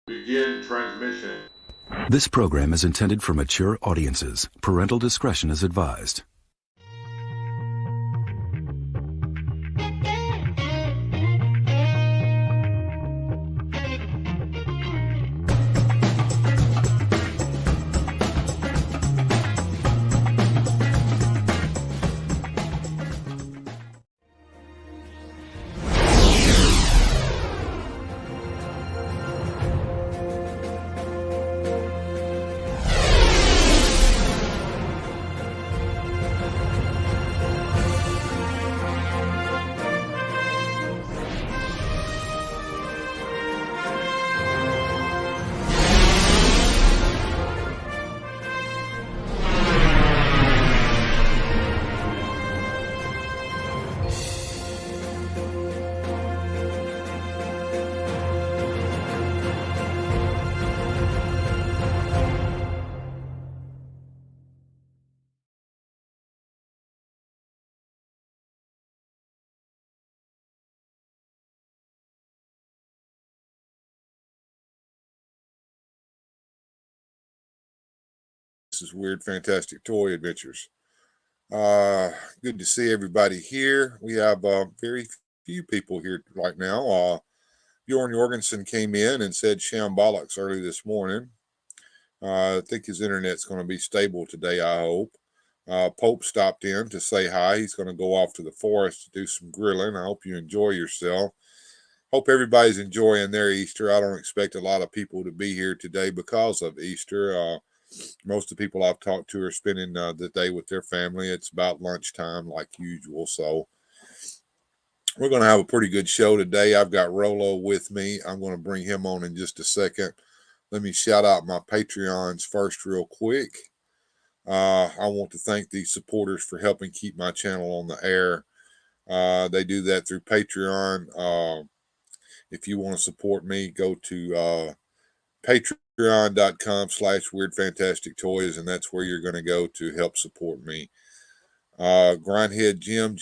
Begin transmission. This program is intended for mature audiences. Parental discretion is advised. This is Weird Fantastic Toy Adventures. Good to see everybody here. We have very few people here right now. Bjorn Jorgensen came in and said shambolics early this morning. I think his internet's going to be stable today, I hope. Pope stopped in to say hi. He's going to go off to the forest to do some grilling. I hope you enjoy yourself. Hope everybody's enjoying their Easter. I don't expect a lot of people to be here today because of Easter. Most of the people I've talked to are spending the day with their family. It's about lunchtime like usual. So we're going to have a pretty good show today. I've got Rolo with me. I'm going to bring him on in just a second. Let me shout out my Patreons first real quick. I want to thank these supporters for helping keep my channel on the air. They do that through Patreon. If you want to support me, go to patreon.com/weirdfantastictoys, and that's where you're going to go to help support me. Grindhead Jim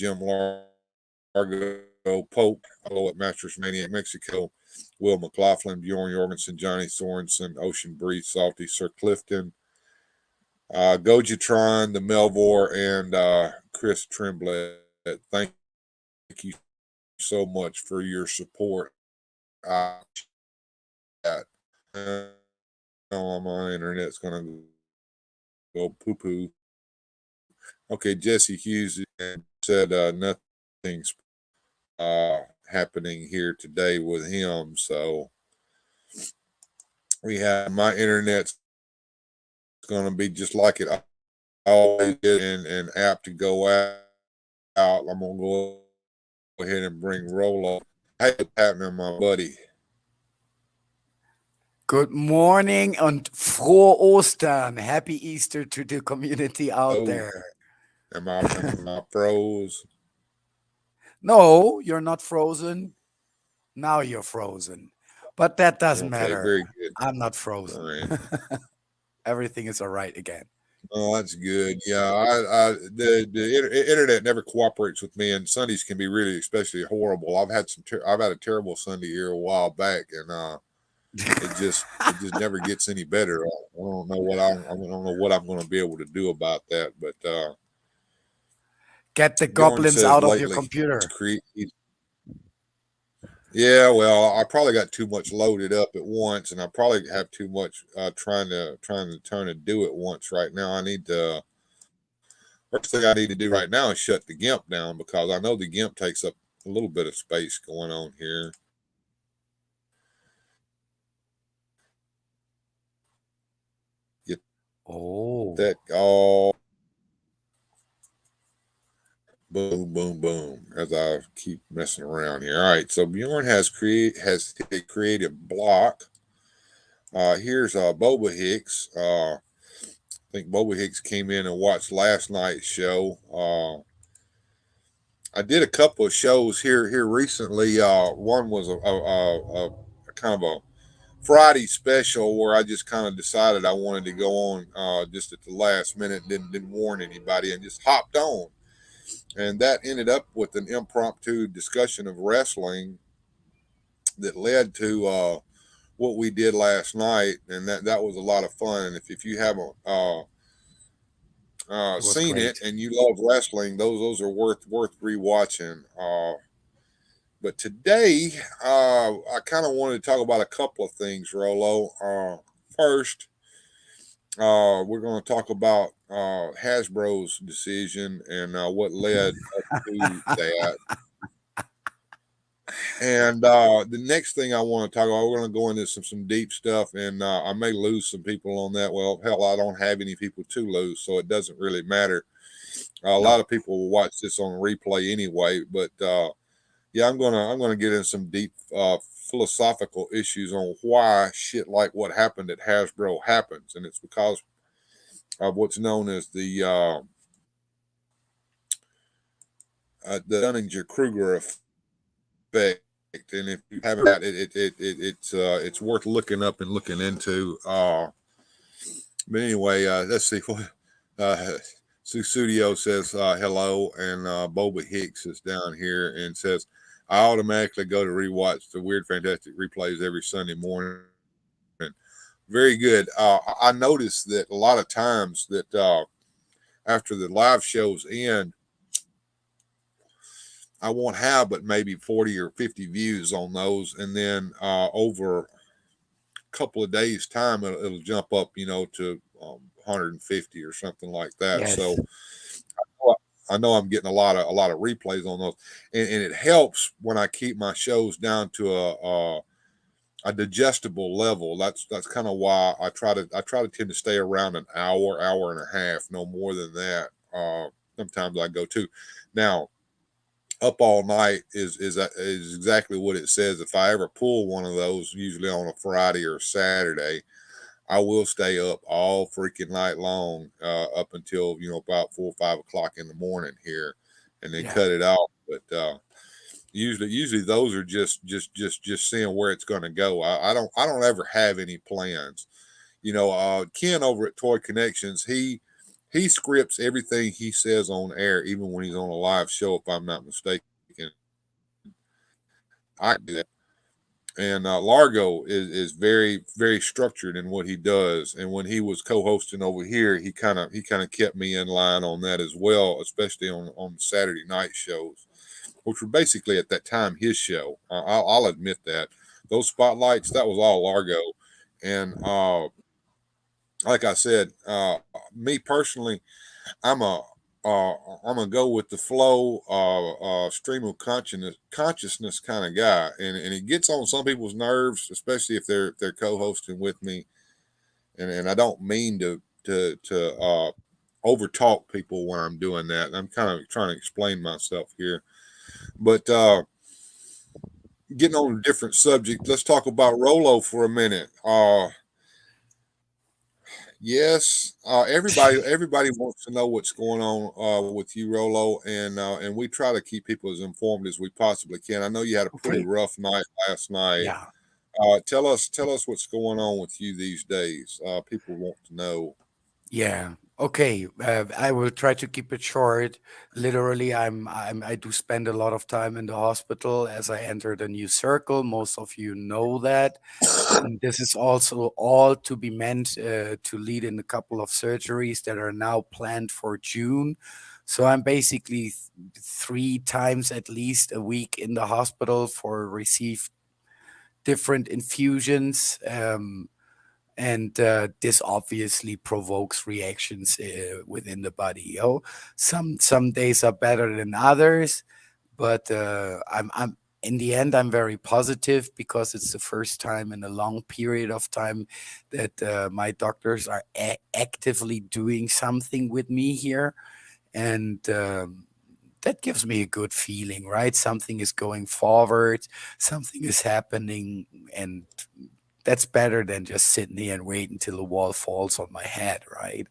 Largo, Pope, hello at Masters Maniac Mexico, Will McLaughlin, Bjorn Jorgensen, Johnny Sorensen, Ocean Breeze, Salty, Sir Clifton, Gojatron, the Melvor, and Chris Tremblay. Thank you so much for your support. My internet's going to go poo-poo. Okay, Jesse Hughes said nothing's happening here today with him. So we have my internet's going to be just like it always is and apt to go out. I'm going to go ahead and bring Rolo. Hey, happening, my buddy. Good morning and frohe Ostern. Happy Easter to the community out there. Am I froze? No, you're not frozen. Now you're frozen. But that doesn't matter. Very good. I'm not frozen. Right. Everything is all right again. Oh, that's good. Yeah, the internet never cooperates with me, and Sundays can be really, especially horrible. I've had a terrible Sunday here a while back, and it just never gets any better. I don't know what I'm going to be able to do about that, but get the goblins out of your computer. Yeah, well, I probably got too much loaded up at once, and I probably have too much trying to do it once right now. First thing I need to do right now is shut the GIMP down, because I know the GIMP takes up a little bit of space going on here. Get that all. Boom, boom, boom, as I keep messing around here. All right, so Bjorn has a creative block. Here's Boba Hicks. I think Boba Hicks came in and watched last night's show. I did a couple of shows here recently. One was a kind of a Friday special where I just kind of decided I wanted to go on just at the last minute, didn't warn anybody, and just hopped on. And that ended up with an impromptu discussion of wrestling that led to what we did last night, and that was a lot of fun. And if you haven't It was seen it great. and you love wrestling, those are worth rewatching. But today, I kind of wanted to talk about a couple of things, Rolo. First, we're going to talk about Hasbro's decision and what led up to that. And the next thing I want to talk about, we're going to go into some deep stuff, and I may lose some people on that. Well, hell, I don't have any people to lose, so it doesn't really matter. A No. lot of people will watch this on replay anyway, but yeah, I'm gonna get in some deep philosophical issues on why shit like what happened at Hasbro happens, and it's because of what's known as the Dunninger Kruger effect. And if you haven't that, it's worth looking up and looking into. But anyway, let's see what Susudio says hello, and Boba Hicks is down here and says, I automatically go to rewatch the Weird Fantastic replays every Sunday morning. Very good. I noticed that a lot of times that after the live shows end, I won't have but maybe 40 or 50 views on those. And then over a couple of days' time, it'll jump up, to 150 or something like that. Yes. So I know I'm getting a lot of replays on those, and it helps when I keep my shows down to a digestible level. That's kind of why I try to tend to stay around an hour and a half, no more than that. Sometimes I go two. Now, up all night is exactly what it says. If I ever pull one of those, usually on a Friday or Saturday, I will stay up all freaking night long, up until about 4 or 5 o'clock in the morning here, and then Yeah. cut it off. But usually those are just seeing where it's going to go. I don't ever have any plans. Ken over at Toy Connections, he scripts everything he says on air, even when he's on a live show. If I'm not mistaken, I do that. And Largo is very structured in what he does. And when he was co-hosting over here, he kind of kept me in line on that as well, especially on Saturday night shows, which were basically at that time his show. I'll admit that those spotlights, that was all Largo. And like I said, me personally, I'm a I'm gonna go with the flow, stream of consciousness kind of guy, and it gets on some people's nerves, especially if they're co-hosting with me, and I don't mean to over talk people when I'm doing that. I'm kind of trying to explain myself here, but getting on a different subject, let's talk about Rolo for a minute. Yes, everybody wants to know what's going on with you, Rolo, and we try to keep people as informed as we possibly can. I know you had a pretty Okay. rough night last night. Yeah. Tell us what's going on with you these days. People want to know. Yeah. Okay. I will try to keep it short. Literally, I do spend a lot of time in the hospital as I entered a new circle. Most of you know that. And this is also all to be meant to lead in a couple of surgeries that are now planned for June. So I'm basically 3 times at least a week in the hospital for receive different infusions. And this obviously provokes reactions within the body. Some days are better than others, but I'm in the end I'm very positive because it's the first time in a long period of time that my doctors are actively doing something with me here, and that gives me a good feeling, right? Something is going forward, something is happening, and that's better than just sitting here and wait until the wall falls on my head, right?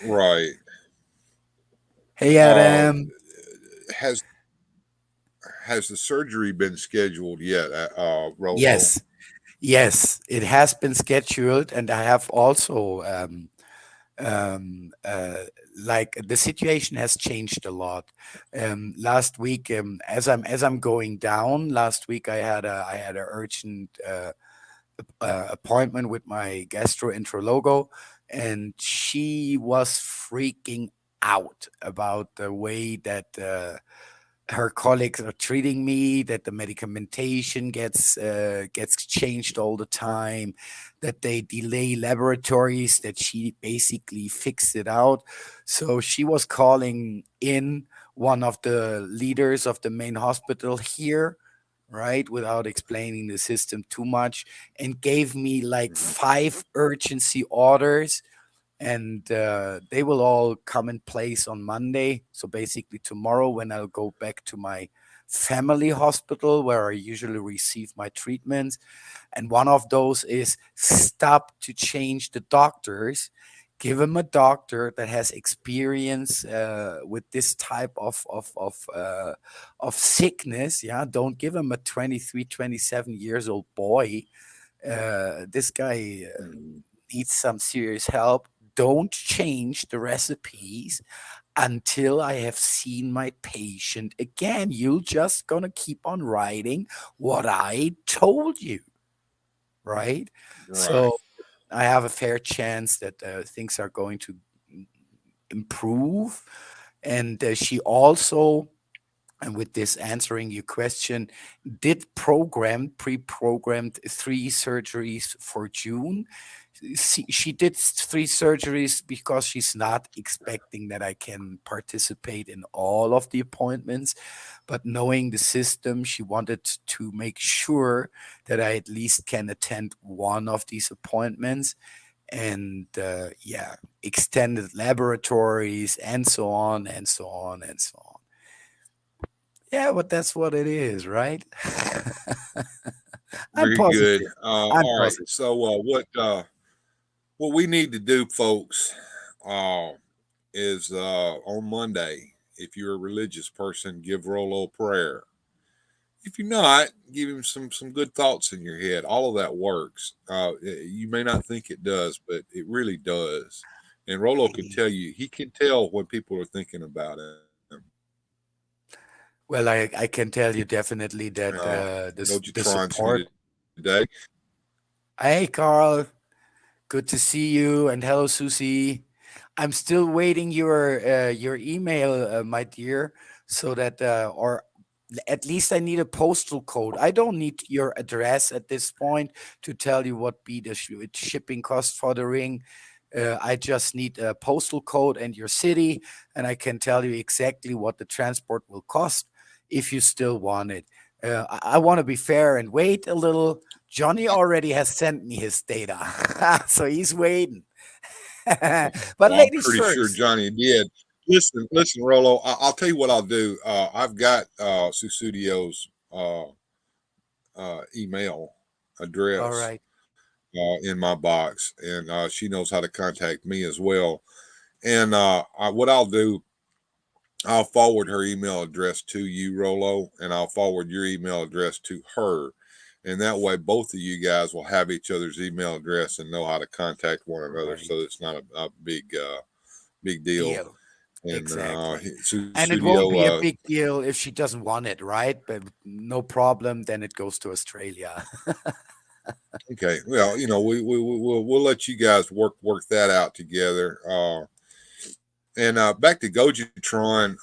Right. Hey, Uh, Adam. has has the surgery been scheduled yet, Rolo? Yes, yes, it has been scheduled, and I have also um, uh, like the situation has changed a lot. Last week, as I'm going down, last week I had a urgent appointment with my gastroenterologo, and she was freaking out about the way that her colleagues are treating me, that the medicamentation gets changed all the time, that they delay laboratories, that she basically fixed it out. So she was calling in one of the leaders of the main hospital here, right, without explaining the system too much, and gave me like Mhm. 5 urgency orders, and they will all come in place on Monday. So basically, tomorrow, when I'll go back to my family hospital where I usually receive my treatments, and one of those is stop to change the doctors. Give him a doctor that has experience with this type of sickness. Yeah, don't give him a 23, 27 years old boy. This guy Mhm. needs some serious help. Don't change the recipes until I have seen my patient again. You're just gonna keep on writing what I told you, right? Right. So I have a fair chance that things are going to improve. And she also, and with this answering your question, did pre-programmed 3 surgeries for June. She did 3 surgeries because she's not expecting that I can participate in all of the appointments, but knowing the system, she wanted to make sure that I at least can attend one of these appointments. And yeah, extended laboratories and so on and so on and so on. Yeah, but that's what it is, right? I'm Very good. positive. I'm All right. positive. So what we need to do, folks, uh, is on Monday. If you're a religious person, give Rolo prayer. If you're not, give him some good thoughts in your head. All of that works. You may not think it does, but it really does. And Rolo can tell you, he can tell when people are thinking about him. Well, I can tell you definitely that the Gojatron's with you support. today. Hey, Carl, good to see you, and hello, Susie. I'm still waiting your email, my dear, so that or at least I need a postal code. I don't need your address at this point to tell you what be the shipping cost for the ring. I just need a postal code and your city, and I can tell you exactly what the transport will cost if you still want it. I want to be fair and wait a little. Johnny already has sent me his data, so he's waiting. But Well, I'm ladies pretty sure first. Johnny did. Listen, Rolo. I'll tell you what I'll do. I've got Susudio's email All address right. in my box, and she knows how to contact me as well. And what I'll do, I'll forward her email address to you, Rolo, and I'll forward your email address to her. And that way, both of you guys will have each other's email address and know how to contact one another. So Right. it's not a big deal. Deal. And Exactly. And it won't Studio, be a big deal if she doesn't want it, right? But no problem. Then it goes to Australia. okay. Well, we'll let you guys work that out together. And back to Gojatron.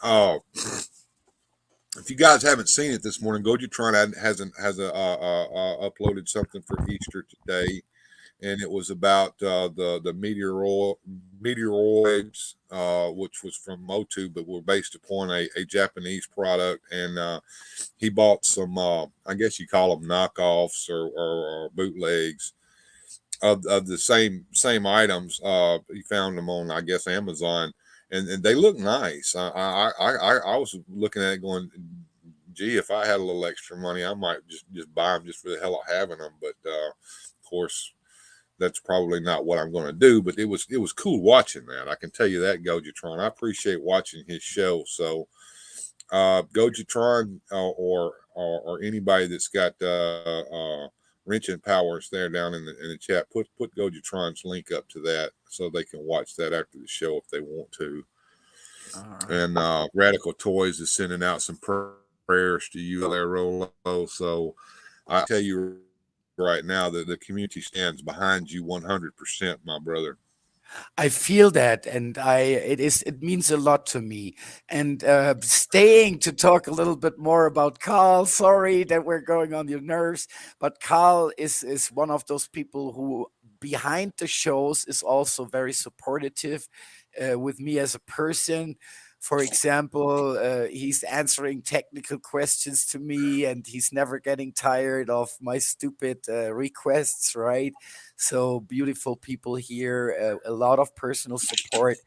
If you guys haven't seen it this morning, Gojatron has uploaded something for Easter today, and it was about the meteoroids, which was from Motu, but were based upon a Japanese product. And he bought some, I guess you call them knockoffs or bootlegs of the same items. He found them on, I guess, Amazon, and they look nice. I was looking at it going, gee, if I had a little extra money, I might just buy them just for the hell of having them. But of course, that's probably not what I'm going to do. But it was cool watching that. I can tell you that, Gojatron. I appreciate watching his show. So Gojatron or anybody that's got Wrenching Powers there down in the chat. Put Gojatron's link up to that so they can watch that after the show if they want to. All right. And Radical Toys is sending out some prayers to you there, Rolo. So I tell you right now that the community stands behind you 100%, my brother. I feel that, and it means a lot to me. And staying to talk a little bit more about Carl. Sorry that we're going on your nerves, but Carl is one of those people who behind the shows is also very supportive with me as a person. For example, he's answering technical questions to me, and he's never getting tired of my stupid requests, right? So beautiful people here, a lot of personal support.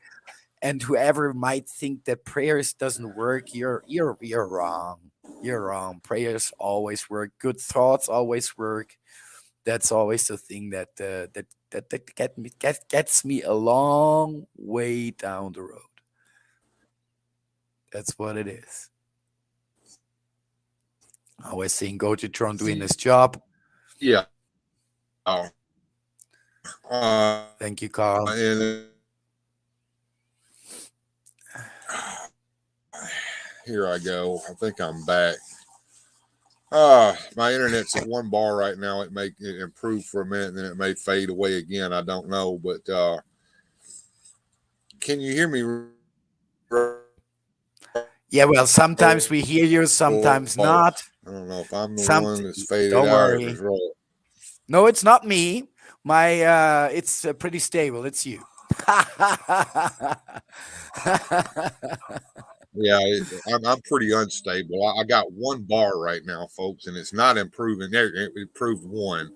And whoever might think that prayers doesn't work, you're wrong. You're wrong. Prayers always work. Good thoughts always work. That's always the thing that gets me a long way down the road. That's what it is. Always seeing Gojitron doing See, his job. yeah. Uh, Thank you, Carl. and here I go. I think I'm back. My internet's at 1 bar right now. It may improve for a minute, and then it may fade away again. I don't know, but can you hear me? Yeah, well, sometimes we hear you, sometimes not. I don't know if I'm the Some, one that's faded don't out or if worry. it's roll. No, it's not me. My it's pretty stable. It's you. Yeah, I'm pretty unstable. I got 1 bar right now, folks, and it's not improving. There, it improved 1.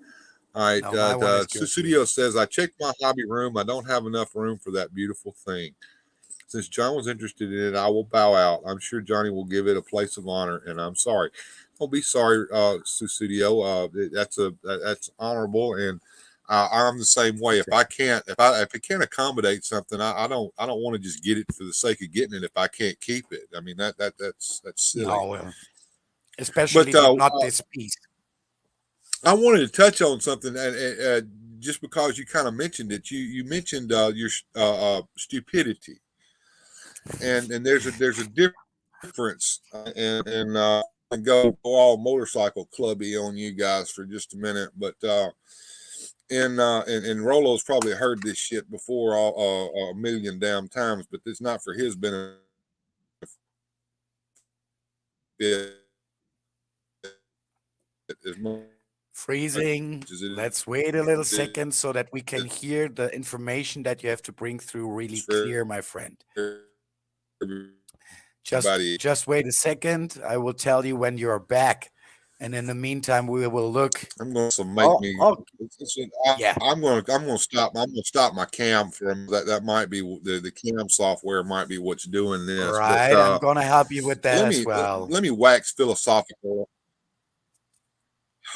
All right, No, my one is good. Studio says, I checked my hobby room. I don't have enough room for that beautiful thing. Since John was interested in it, I will bow out. I'm sure Johnny will give it a place of honor, and I'm sorry. Don't be sorry, Studio. That's honorable, and I'm the same way. If it can't accommodate something, I don't want to just get it for the sake of getting it if I can't keep it. I mean that's silly. No, especially But not this piece. I wanted to touch on something, and just because you kind of mentioned it, you mentioned your stupidity, and there's a difference, and go all motorcycle clubby on you guys for just a minute, but and Rolo's probably heard this shit before a million damn times, but it's not for his benefit as much Freezing. as it Let's wait a little is second so that we can hear the information that you have to bring through really clear, my friend. everybody. Just wait a second. I will tell you when you're back. And in the meantime, we will look. I'm going to make me. Yeah. I'm going to stop my cam from that. That might be the cam software might be what's doing this. Right. But, I'm going to help you with that as well. Let me wax philosophical.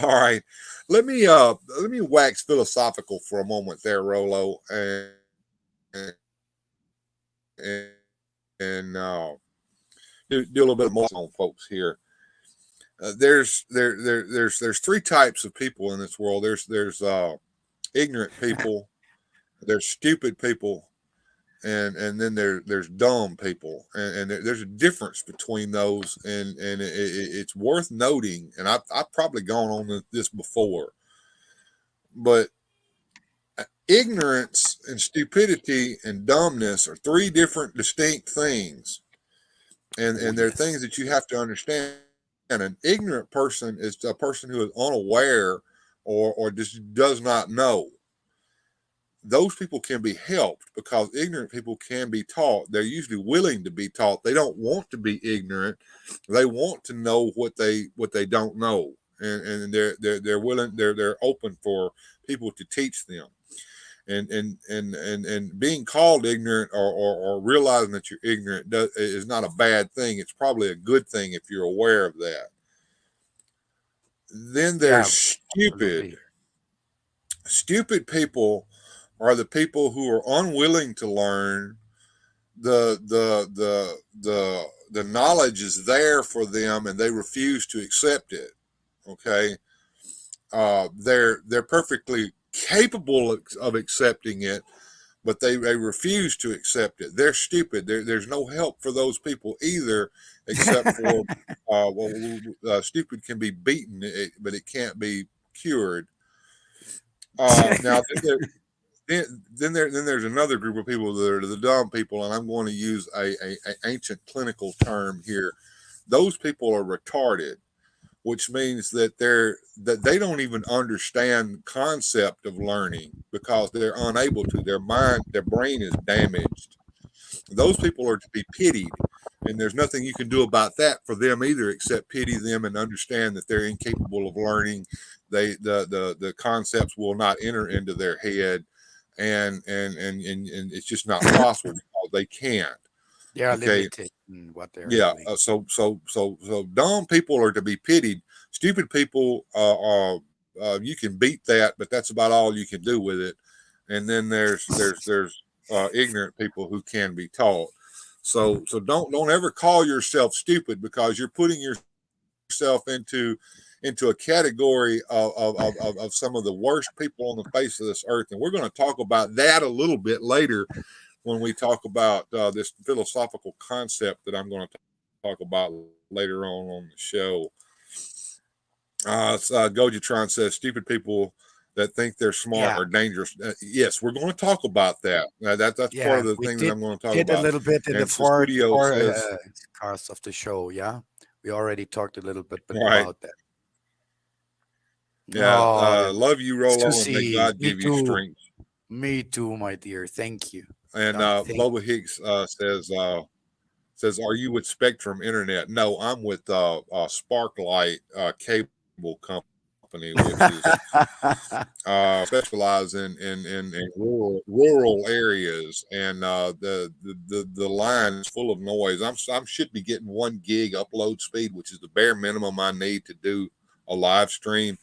All right. Let me wax philosophical for a moment there, Rolo, and do a little bit more on folks here. There's 3 types of people in this world. There's ignorant people, there's stupid people, and then there's dumb people, and there's a difference between those, and it's worth noting. And I've probably gone on this before, but ignorance and stupidity and dumbness are 3 different distinct things, and they're things that you have to understand. And an ignorant person is a person who is unaware or just does not know. Those people can be helped because ignorant people can be taught. They're usually willing to be taught. They don't want to be ignorant. They want to know what they don't know, and they're willing. They're open for people to teach them. And being called ignorant or realizing that you're ignorant is not a bad thing. It's probably a good thing if you're aware of that. Then there's stupid. Absolutely. Stupid people are the people who are unwilling to learn. The knowledge is there for them and they refuse to accept it. Okay. they're perfectly capable of accepting it, but they refuse to accept it. They're stupid. There's no help for those people either, except for stupid can be beaten, but it can't be cured. Now then there's another group of people that are the dumb people, and I'm going to use a ancient clinical term here. Those people are retarded, which means that they don't even understand the concept of learning because they're unable to. Their brain is damaged. Those people are to be pitied, and there's nothing you can do about that for them either, except pity them and understand that they're incapable of learning. The concepts will not enter into their head, and it's just not possible because they can't. They are Okay, limited in what they're yeah. doing. So dumb people are to be pitied. Stupid people, you can beat that, but that's about all you can do with it. And then there's ignorant people who can be taught. So don't ever call yourself stupid because you're putting yourself into a category of some of the worst people on the face of this earth. And we're going to talk about that a little bit later when we talk about this philosophical concept that I'm going to talk about later on the show. Gojatron says stupid people that think they're smart Yeah, are dangerous. Yes, we're going to talk about that. That's part yeah, of the we thing that I'm going to talk did a about. little bit in the And Studio four says, cast of the show. Yeah, we already talked a little bit all right, about that. yeah, Oh, love you, Rolo, and may Susie, God me give you too. strength. Me too, my dear. Thank you. And Thank. Boba Hicks says, "Are you with Spectrum Internet?" No, I'm with Sparklight Cable Company, which is specialize in rural areas, and the line is full of noise. I should be getting 1 gig upload speed, which is the bare minimum I need to do a live stream,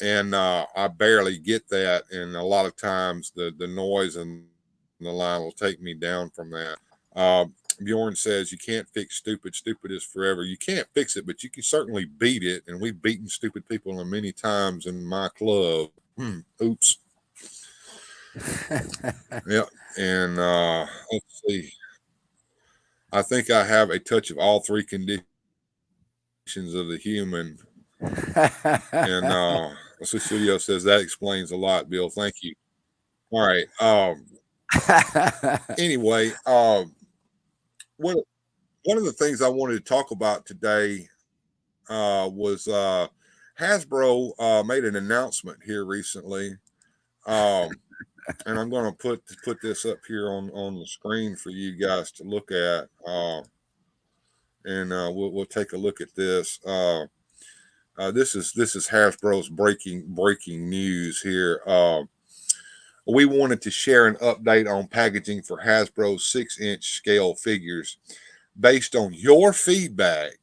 and I barely get that. And a lot of times the noise and the line will take me down from that. Uh, Bjorn says you can't fix stupid. Stupid is forever. You can't fix it, but you can certainly beat it. And we've beaten stupid people many times in my club. Oops. Yeah. And let's see. I think I have a touch of all three conditions of the human. And so Studio says that explains a lot, Bill. Thank you. All right. Anyway, one one of the things I wanted to talk about today was Hasbro made an announcement here recently, um, and I'm going to put this up here on the screen for you guys to look at, and we'll take a look at this. This is Hasbro's breaking news here. We wanted to share an update on packaging for Hasbro's 6-inch scale figures. Based on your feedback,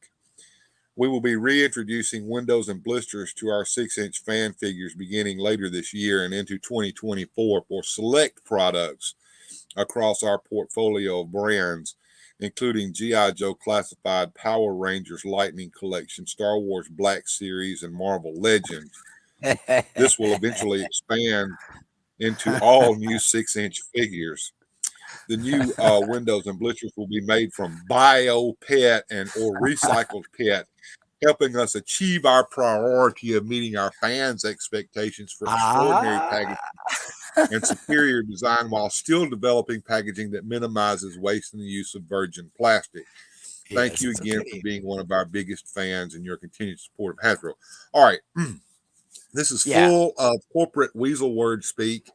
we will be reintroducing windows and blisters to our 6-inch fan figures beginning later this year and into 2024 for select products across our portfolio of brands, including G.I. Joe Classified, Power Rangers Lightning Collection, Star Wars Black Series, and Marvel Legends. This will eventually expand into all new 6-inch figures. The new windows and blisters will be made from bio PET and or recycled PET, helping us achieve our priority of meeting our fans' expectations for extraordinary Ah, packaging and superior design while still developing packaging that minimizes waste and the use of virgin plastic. Thank you yes, again for okay. being one of our biggest fans and your continued support of Hasbro. All right, this is Yeah. full of corporate weasel word speak.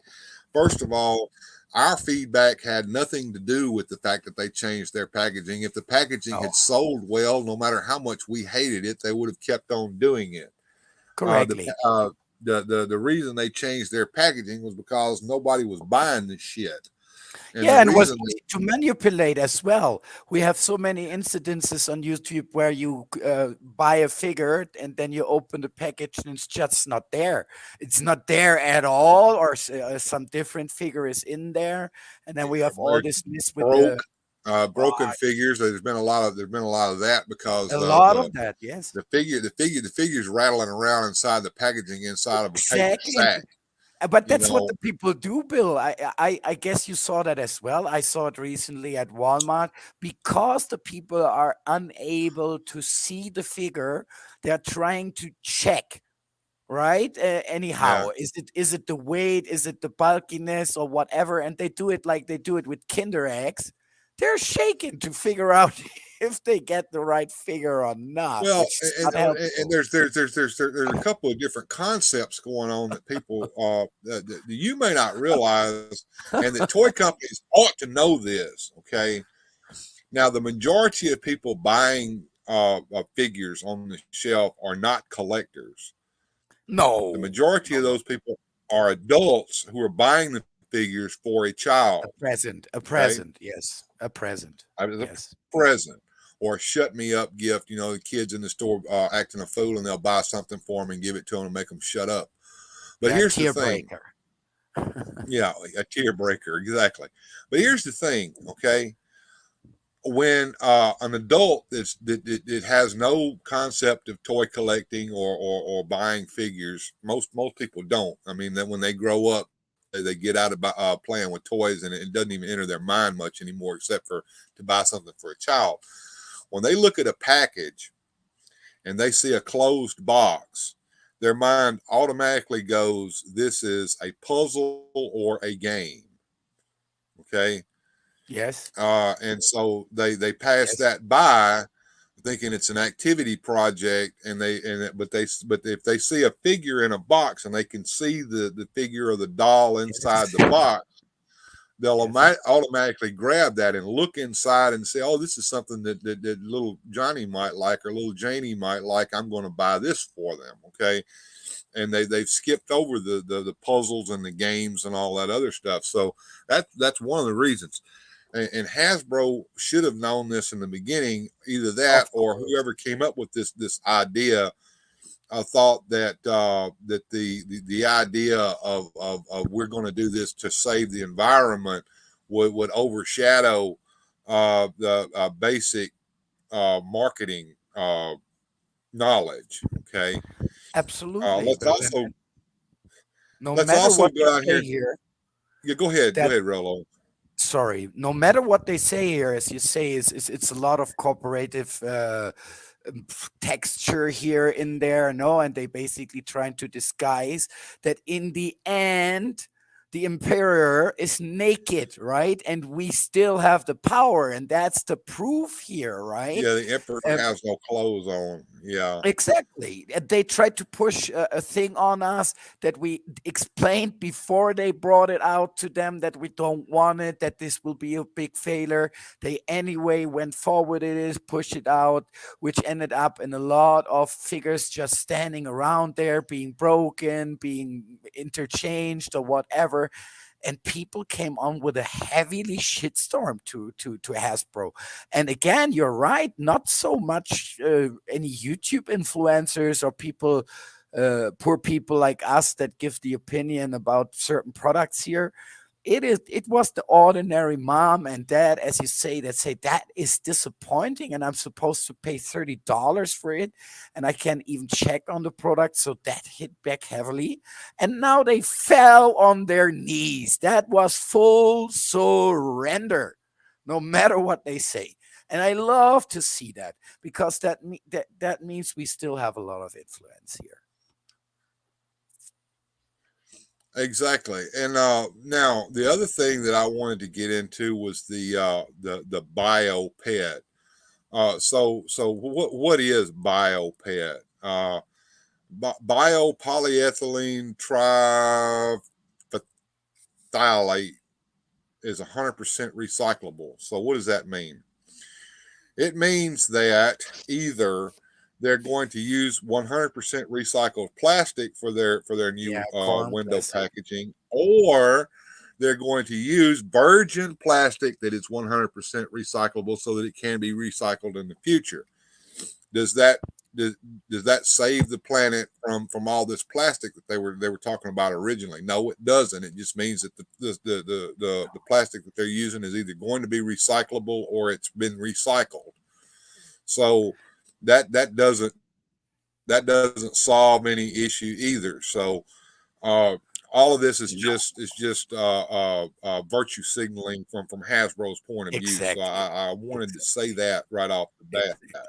First of all, our feedback had nothing to do with the fact that they changed their packaging. If the packaging Oh, had sold well, no matter how much we hated it, they would have kept on doing it. Uh, the correctly. uh, the reason they changed their packaging was because nobody was buying the shit, and the Yeah, and it was reason easy to manipulate as well. We have so many incidences on YouTube where you buy a figure and then you open the package and it's just not there. It's not there at all, or some different figure is in there. And then we have all they're this mess with the broke. Broken figures. There's been a lot of that because A lot of that, yes. the figures rattling around inside the packaging inside of a paper Exactly. sack. But You that's what know, the people do, Bill. I guess you saw that as well. I saw it recently at Walmart because the people are unable to see the figure. They're trying to check, right? yeah. Anyhow, is it the weight? Is it the bulkiness or whatever? And they do it like they do it with Kinder eggs. They're shaking to figure out if they get the right figure or not, Well, which is and, not and helpful. there's a couple of different concepts going on that people that you may not realize, and that toy companies ought to know this. Okay, now the majority of people buying figures on the shelf are not collectors. The No, majority no, of no. those people are adults who are buying the figures for a child. A Okay, present, yes, a present, as a yes. present or a shut me up gift. You know, the kids in the store acting a fool and they'll buy something for them and give it to them and make them shut up. But Yeah, here's the tear thing. breaker. Yeah, a tear breaker, exactly. But here's the thing, okay? When an adult that has no concept of toy collecting or buying figures, most people don't. I mean, that when they grow up, they get out of playing with toys, and it doesn't even enter their mind much anymore, except for to buy something for a child. When they look at a package and they see a closed box, their mind automatically goes, "This is a puzzle or a game." Okay, Yes, and so they pass yes, that by, thinking it's an activity project, but if they see a figure in a box and they can see the figure of the doll inside yes, the box, they'll yes, automatically grab that and look inside and say, "Oh, this is something that little Johnny might like or little Janie might like. I'm going to buy this for them." Okay, and they've skipped over the puzzles and the games and all that other stuff. So that's one of the reasons. And Hasbro should have known this in the beginning. Either that of or course. whoever came up with this idea thought that the idea of we're going to do this to save the environment would overshadow the basic marketing knowledge. Okay, uh, Absolutely, let's Bill. And also no let's matter also what they go out say here. here, Yeah, go that ahead, Rolo. sorry, no matter what they say here, as you say, is it's a lot of cooperative texture here in there, no, and they basically trying to disguise that in the end the emperor is naked, right, and we still have the power, and that's the proof here, right? Yeah, the emperor Um, has no clothes on. Yeah, Exactly. And they tried to push a thing on us that we explained before they brought it out to them that we don't want it, that this will be a big failure. They anyway went forward it is, pushed it out, which ended up in a lot of figures just standing around there, being broken, being interchanged, or whatever, and people came on with a heavily shitstorm to Hasbro. And again, you're right, not so much any YouTube influencers or people, poor people like us that give the opinion about certain products here. It was the ordinary mom and dad, as you say, that say that is disappointing, and I'm supposed to pay $30 for it, and I can't even check on the product, so that hit back heavily. And now they fell on their knees. That was full surrender, no matter what they say. And I love to see that because that means we still have a lot of influence here. exactly. And now the other thing that I wanted to get into was the bio pet. So what is bio pet? Biopolyethylene triphthalate is 100% recyclable. So what does that mean? It means that either they're going to use 100% recycled plastic for their Yeah, new corn window plastic. packaging, or they're going to use virgin plastic that is 100% recyclable so that it can be recycled in the future. Does that does that save the planet from all this plastic that they were talking about originally? No, it doesn't. It just means that the plastic that they're using is either going to be recyclable or it's been recycled. So that doesn't solve any issue either. So uh, all of this is No, just virtue signaling from Hasbro's point of view. So exactly. I wanted to say Exactly. that right off the bat. Exactly.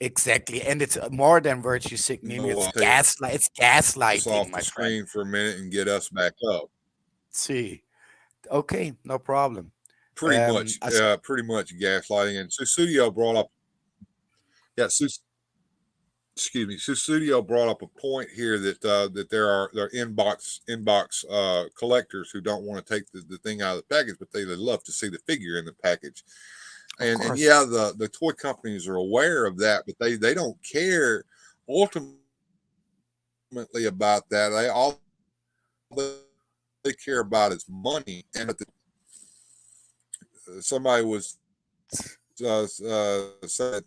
Exactly. And it's more than virtue signaling. So It's I'll take gaslight. It's this gaslighting, off the my friend. screen for a minute and get us back up. See. Okay, no problem. Pretty much, As pretty much gaslighting. And Susudio brought up, yeah, excuse me, Susudio brought up a point here that there are inbox collectors who don't want to take the thing out of the package, but they love to see the figure in the package. of And course. yeah, the toy companies are aware of that, but they don't care ultimately about that. They care about is money. And somebody was said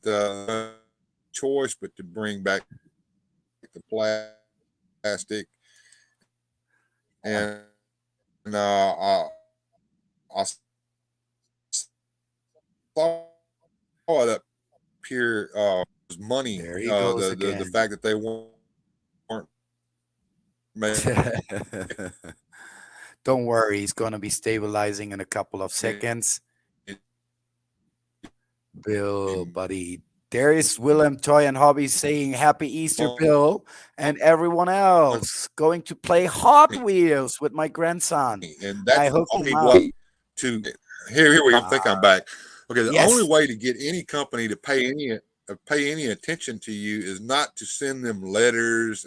choice but to bring back the plastic, Uh, and I saw it up here. Money. there he goes The again. fact that they weren't making Don't worry, he's gonna be stabilizing in a couple of seconds. Bill, buddy. There is Willem Toy and Hobby saying Happy Easter, Bill, and everyone else going to play Hot Wheels with my grandson. and I that's the hooked him only up. way to here we. I think I'm Uh, back. Okay, the only yes, way to get any company to pay any attention to you is not to send them letters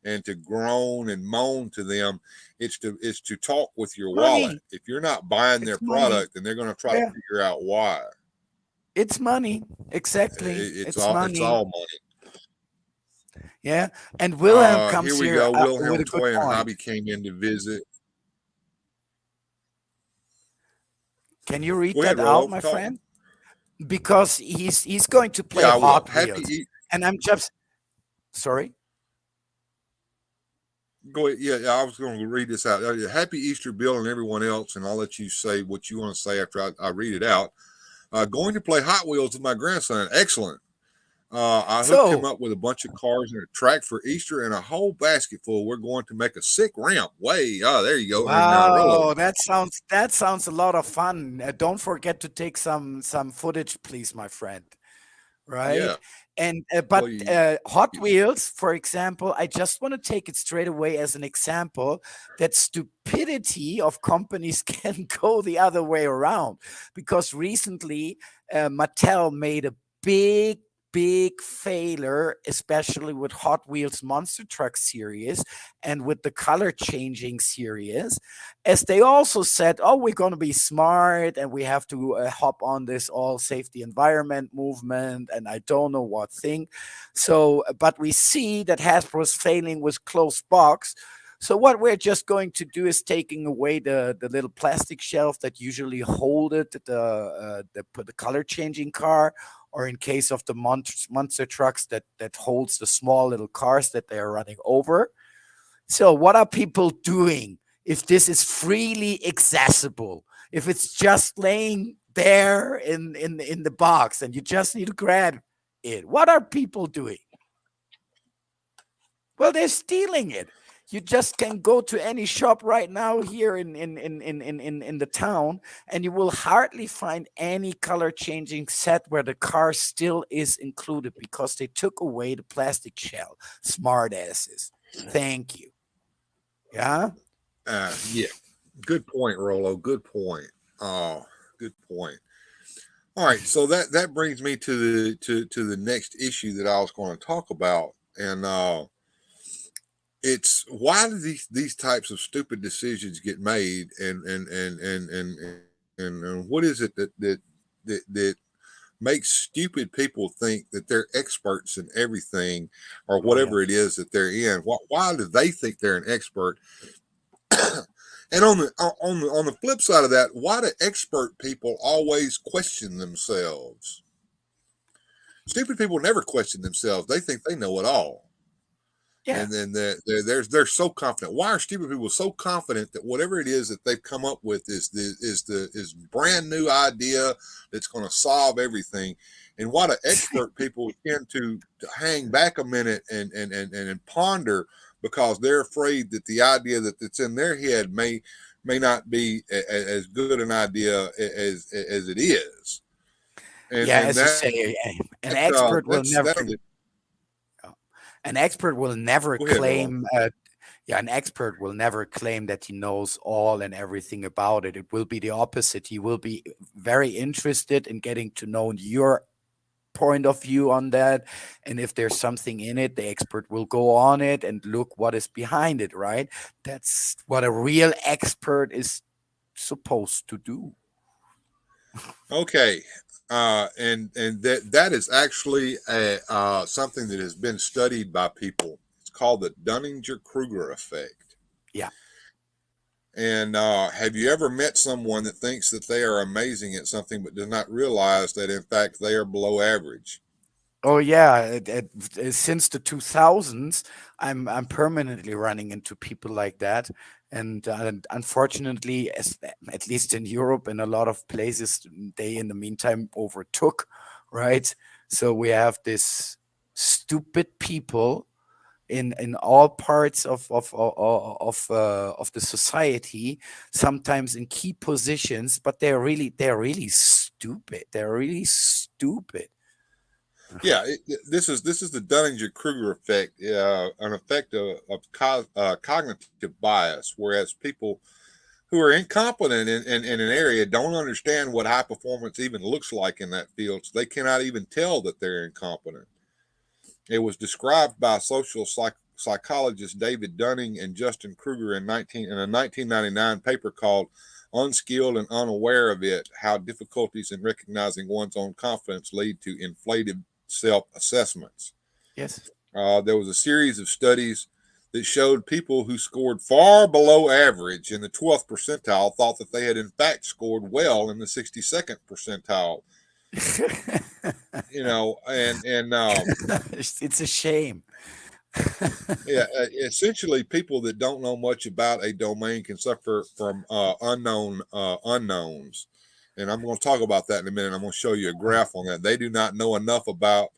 and to groan and moan to them. It's to talk with your wallet. money. If you're not buying It's their money. product, then they're going to try to Yeah, figure out why. it's money. Exactly. It's It's money. all money. Yeah. And Wilhelm Here comes we here go. with Wilhelm a good Toy and point. Hobby came in to visit. Can you read Go ahead, that out, Rolo. my Talk. friend? Because he's going to play Yeah, I will. Hot Wheels. And I'm just sorry. Go ahead. Yeah, I was going to read this out. Happy Easter, Bill, and everyone else, and I'll let you say what you want to say after I read it out. Going to play Hot Wheels with my grandson. Excellent. I hooked him So up with a bunch of cars and a track for Easter and a whole basket full. We're going to make a sick ramp. Way, there you go. And Rolo. wow, that sounds a lot of fun. Don't forget to take some footage, please, my friend. Yeah. Right? And Well, but Hot Wheels, for example, I just want to take it straight away as an example that stupidity of companies can go the other way around. Because recently, Mattel made a big failure, especially with Hot Wheels Monster Truck series and with the color changing series, as they also said, oh, we're going to be smart and we have to hop on this all safety environment movement and I don't know what thing. So, but we see that Hasbro's failing with closed box. So what we're just going to do is taking away the little plastic shelf that usually hold it, the color changing car, or in case of the monster trucks that holds the small little cars that they are running over. So, what are people doing if this is freely accessible? If it's just laying there in the box and you just need to grab it, what are people doing? Well, they're stealing it. You just can go to any shop right now here in the town, and you will hardly find any color changing set where the car still is included because they took away the plastic shell. Smart asses. Thank you. Yeah. Yeah. Good point, Rolo. Good point. Oh, good point. All right, so that brings me to the next issue that I was going to talk about, and it's why do these types of stupid decisions get made, and what is it that makes stupid people think that they're experts in everything or Oh yeah. whatever it is that they're in? Why do they think they're an expert? And on the flip side of that, why do expert people always question themselves? Stupid people never question themselves. They think they know it all. Yeah. And then they're so confident. Why are stupid people so confident that whatever it is that they've come up with is brand new idea that's going to solve everything? And why do expert people tend to hang back a minute and ponder because they're afraid that the idea that's in their head may not be as good an idea as it is. Yeah, And as you that say, an expert will that's never, that. an expert will never Go ahead, Roland. claim, yeah, an expert will never claim that he knows all and everything about it. It will be the opposite. He will be very interested in getting to know your point of view on that. And if there's something in it, the expert will go on it and look what is behind it, right? That's what a real expert is supposed to do. Okay, and that is actually something that has been studied by people. It's called the Dunning-Kruger effect. Yeah. And have you ever met someone that thinks that they are amazing at something, but does not realize that in fact they are below average? Oh yeah, since the 2000s, I'm permanently running into people like that, and unfortunately, at least in Europe and a lot of places, they in the meantime overtook, right? So we have this stupid people in all parts of the society, sometimes in key positions, but they're really stupid. They're really stupid. Yeah, this is the Dunning-Kruger effect, an effect of cognitive bias, whereas people who are incompetent in an area don't understand what high performance even looks like in that field, so they cannot even tell that they're incompetent. It was described by social psychologists David Dunning and Justin Kruger in a 1999 paper called "Unskilled and Unaware of It: How Difficulties in Recognizing One's Own Confidence Lead to Inflated Self-Assessments." Yes. There was a series of studies that showed people who scored far below average in the 12th percentile thought that they had in fact scored well in the 62nd percentile. It's a shame. Yeah, essentially, people that don't know much about a domain can suffer from unknowns, and I'm going to talk about that in a minute. I'm going to show you a graph on that. They do not know enough about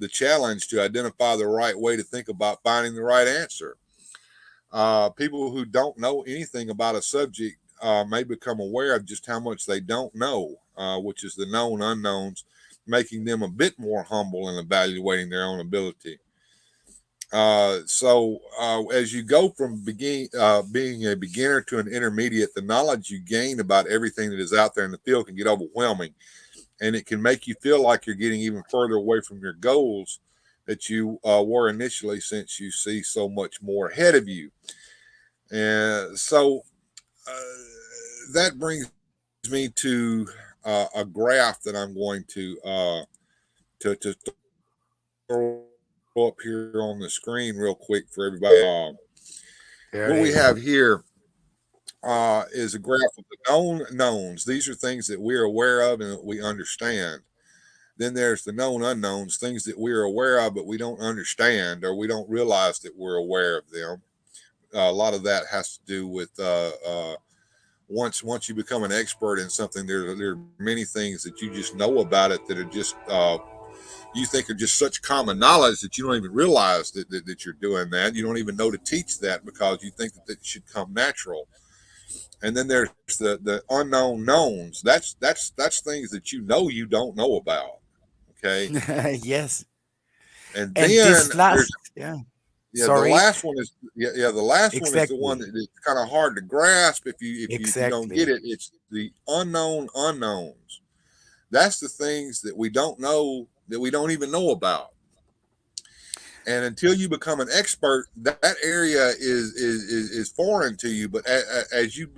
the challenge to identify the right way to think about finding the right answer. People who don't know anything about a subject may become aware of just how much they don't know, which is the known unknowns, making them a bit more humble in evaluating their own ability. As you go from being a beginner to an intermediate, the knowledge you gain about everything that is out there in the field can get overwhelming, and it can make you feel like you're getting even further away from your goals that you were initially, since you see so much more ahead of you. And so that brings me to a graph that I'm going to throw up here on the screen real quick for everybody. There What it we is. have here is a graph of the known knowns. These are things that we're aware of and that we understand. Then there's the known unknowns, things that we're aware of but we don't understand or we don't realize that we're aware of them. A lot of that has to do with once you become an expert in something, there are many things that you just know about it that are just you think are just such common knowledge that you don't even realize that you're doing that. You don't even know to teach that because you think that it should come natural. And then there's the unknown knowns. That's things that you don't know about. Okay, Yes. and And then this there's last, yeah, the sorry, last one is the last one is the one exactly, that is kind of hard to grasp if you don't get exactly. it. It's the unknown unknowns. That's the things that we don't know that we don't even know about. And until you become an expert, that area is foreign to you. But as you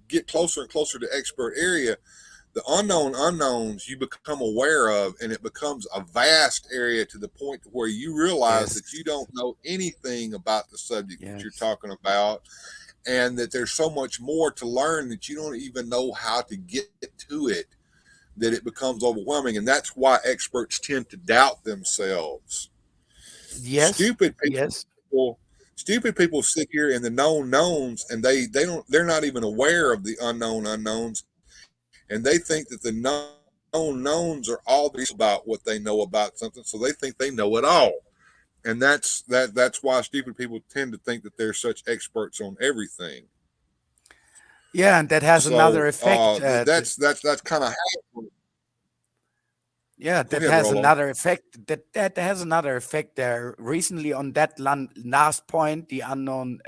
get closer and closer to expert area, the unknown unknowns you become aware of, and it becomes a vast area to the point where you realize Yes, that you don't know anything about the subject that you're yes, talking about, and that there's so much more to learn that you don't even know how to get to it that it becomes overwhelming, and that's why experts tend to doubt themselves. Yes. Stupid Yes. people, stupid people sit here in the known knowns, and they're not even aware of the unknown unknowns, and they think that the known knowns are all there is about what they know about something, so they think they know it all. And that's why stupid people tend to think that they're such experts on everything. Yeah, and that has So another effect. that's kind of how. Yeah, Go that ahead, has Rolo. another effect. That has another effect there. Recently, on that last point, the unknown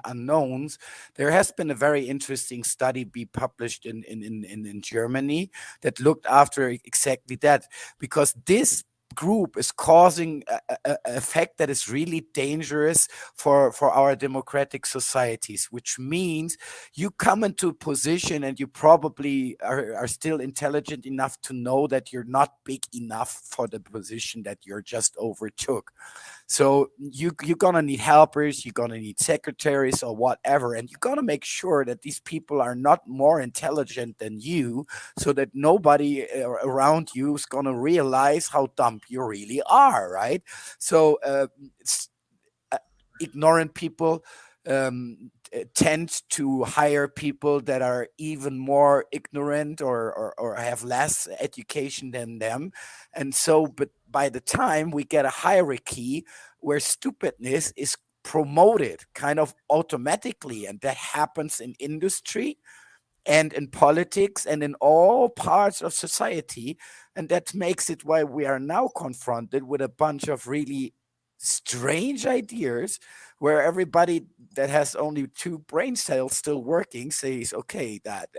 unknowns, there has been a very interesting study be published in Germany that looked after exactly that, because this group is causing a effect that is really dangerous for our democratic societies, which means you come into a position and you probably are still intelligent enough to know that you're not big enough for the position that you're just overtook. So you're gonna need helpers, you're gonna need secretaries or whatever, and you're gonna make sure that these people are not more intelligent than you, so that nobody around you is gonna realize how dumb you really are, right? So uh, ignorant people tend to hire people that are even more ignorant, or have less education than them. And so, but by the time we get a hierarchy where stupidness is promoted kind of automatically, and that happens in industry and in politics and in all parts of society. And that makes it why we are now confronted with a bunch of really strange ideas, where everybody that has only two brain cells still working says, okay, that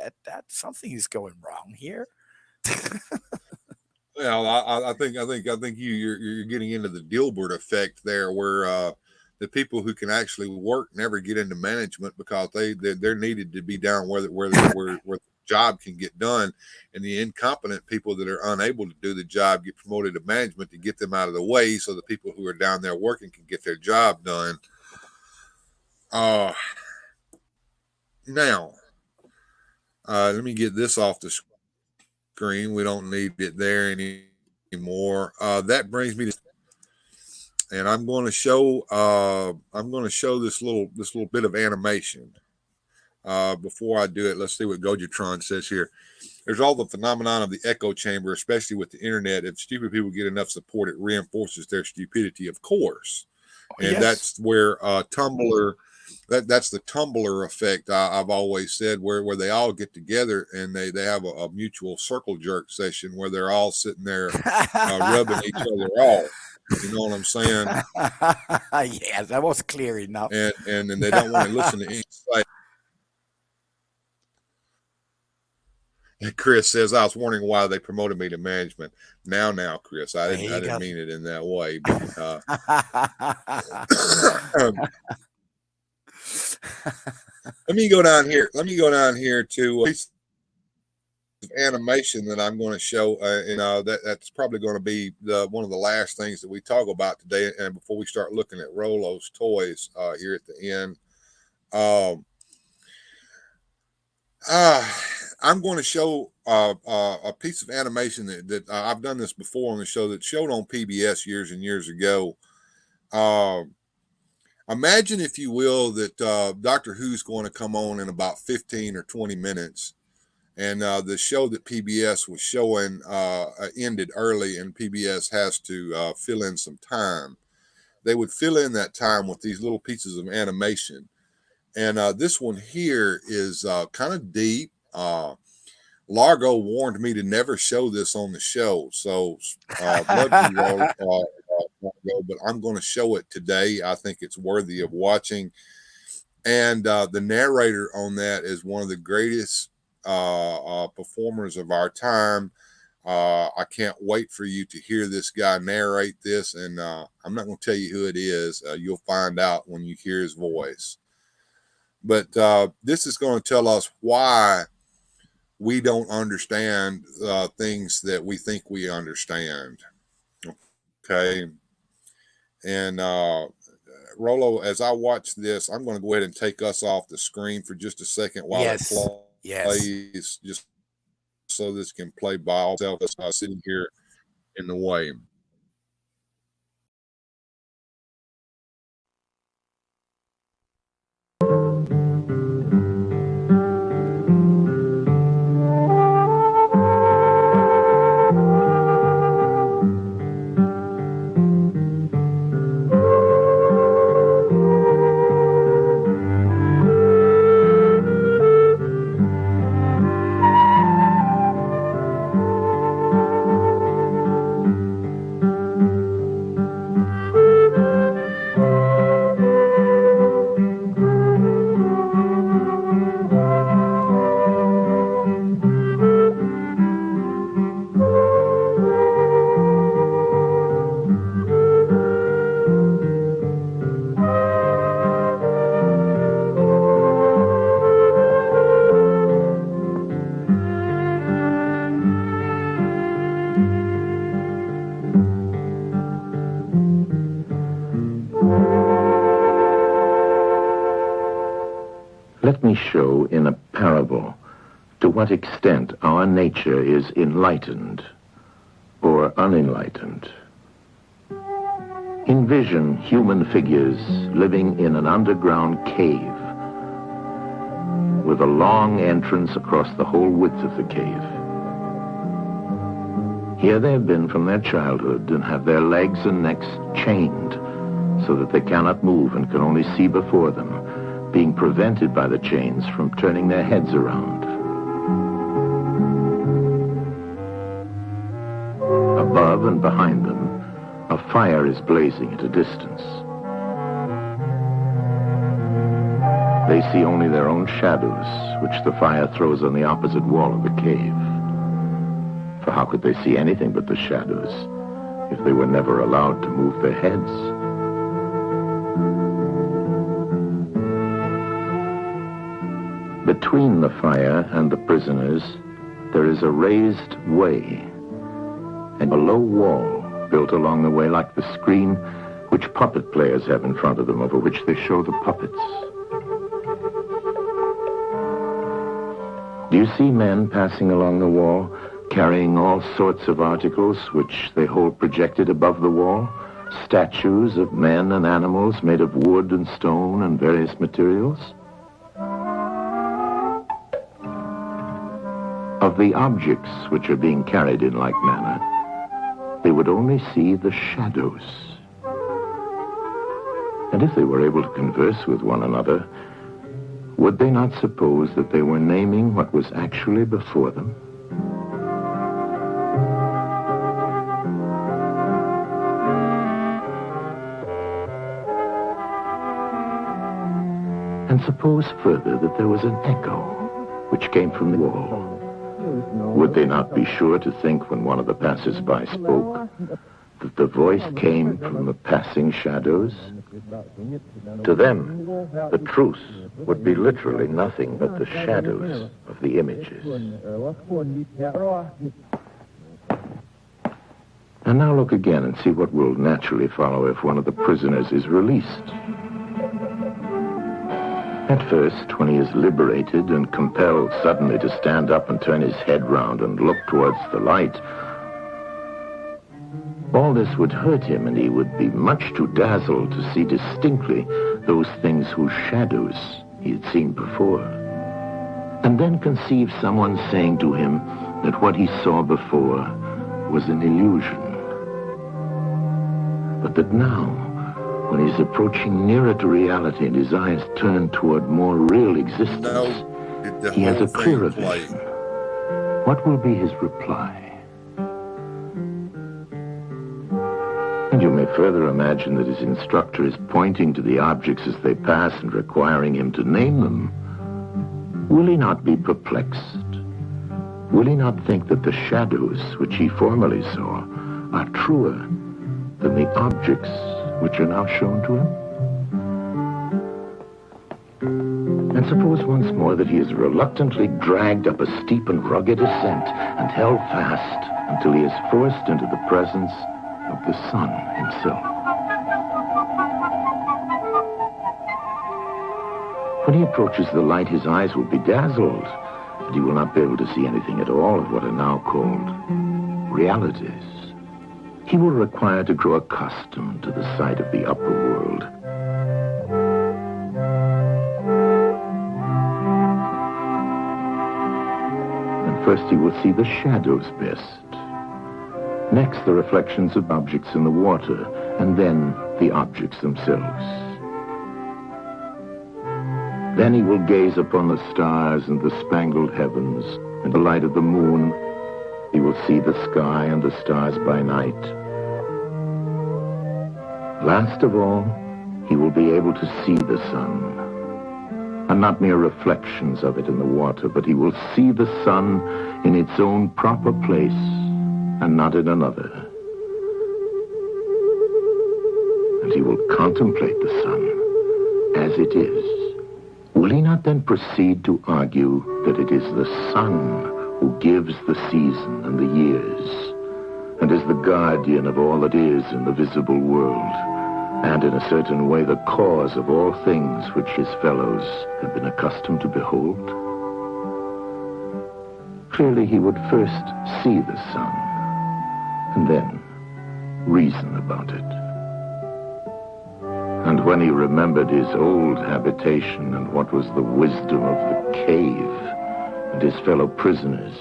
something is going wrong here. Well, I think you're getting into the Dilbert effect there, where the people who can actually work never get into management because they're needed to be down where the job can get done, and the incompetent people that are unable to do the job get promoted to management to get them out of the way, so the people who are down there working can get their job done. Uh, Now, let me get this off the screen. We don't need it there anymore. That brings me to, and I'm going to show this little bit of animation. Before I do it, let's see what Gojatron says here. There's all the phenomenon of the echo chamber, especially with the internet. If stupid people get enough support, it reinforces their stupidity, of course. And Yes. that's where Tumblr, that's the Tumblr effect. I've always said, where they all get together and they have a mutual circle jerk session where they're all sitting there rubbing each other off. You know what I'm saying? Yes, that was clear enough. And they don't want to listen to any side. And Chris says, I was wondering why they promoted me to management. Now, Chris, I There didn't I you didn't go. mean it in that way, but let me go down here. Let me go down here to a piece of animation that I'm going to show, and that's probably going to be one of the last things that we talk about today. And before we start looking at Rolo's toys here at the end, um, uh, I'm going to show a piece of animation that I've done this before on the show, that showed on PBS years and years ago. Uh, Imagine, if you will, that Doctor Who's going to come on in about 15 or 20 minutes, and the show that PBS was showing ended early, and PBS has to fill in some time. They would fill in that time with these little pieces of animation. And this one here is kind of deep. Largo warned me to never show this on the show. So, love you, Largo, but I'm going to show it today. I think it's worthy of watching. And the narrator on that is one of the greatest performers of our time. I can't wait for you to hear this guy narrate this. And I'm not going to tell you who it is. You'll find out when you hear his voice. But this is going to tell us why we don't understand things that we think we understand. Okay. And Rolo, as I watch this, I'm going to go ahead and take us off the screen for just a second while it Yes. Yes. plays. Just so this can play by itself sitting here in the way. Let me show in a parable to what extent our nature is enlightened or unenlightened. Envision human figures living in an underground cave with a long entrance across the whole width of the cave. Here they have been from their childhood and have their legs and necks chained so that they cannot move and can only see before them, being prevented by the chains from turning their heads around. Above and behind them, a fire is blazing at a distance. They see only their own shadows, which the fire throws on the opposite wall of the cave. For how could they see anything but the shadows if they were never allowed to move their heads? Between the fire and the prisoners, there is a raised way and a low wall built along the way like the screen which puppet players have in front of them, over which they show the puppets. Do you see men passing along the wall, carrying all sorts of articles which they hold projected above the wall? Statues of men and animals made of wood and stone and various materials? Of the objects which are being carried in like manner, they would only see the shadows. And if they were able to converse with one another, would they not suppose that they were naming what was actually before them? And suppose further that there was an echo which came from the wall. Would they not be sure to think, when one of the passers-by spoke, that the voice came from the passing shadows? To them, the truth would be literally nothing but the shadows of the images. And now look again and see what will naturally follow if one of the prisoners is released. At first, when he is liberated and compelled suddenly to stand up and turn his head round and look towards the light, all this would hurt him, and he would be much too dazzled to see distinctly those things whose shadows he had seen before. And then conceive someone saying to him that what he saw before was an illusion, but that now, when he's approaching nearer to reality and his eyes turn toward more real existence, he has a clearer vision. What will be his reply? And you may further imagine that his instructor is pointing to the objects as they pass and requiring him to name them. Will he not be perplexed? Will he not think that the shadows which he formerly saw are truer than the objects which are now shown to him? And suppose once more that he is reluctantly dragged up a steep and rugged ascent and held fast until he is forced into the presence of the sun himself. When he approaches the light, his eyes will be dazzled, and he will not be able to see anything at all of what are now called realities. He will require to grow accustomed to the sight of the upper world. And first he will see the shadows best. Next, the reflections of objects in the water, and then the objects themselves. Then he will gaze upon the stars and the spangled heavens and the light of the moon. He will see the sky and the stars by night. Last of all, he will be able to see the sun, and not mere reflections of it in the water, but he will see the sun in its own proper place and not in another. And he will contemplate the sun as it is. Will he not then proceed to argue that it is the sun who gives the season and the years, and is the guardian of all that is in the visible world, and in a certain way the cause of all things which his fellows have been accustomed to behold? Clearly he would first see the sun, and then reason about it. And when he remembered his old habitation and what was the wisdom of the cave and his fellow prisoners,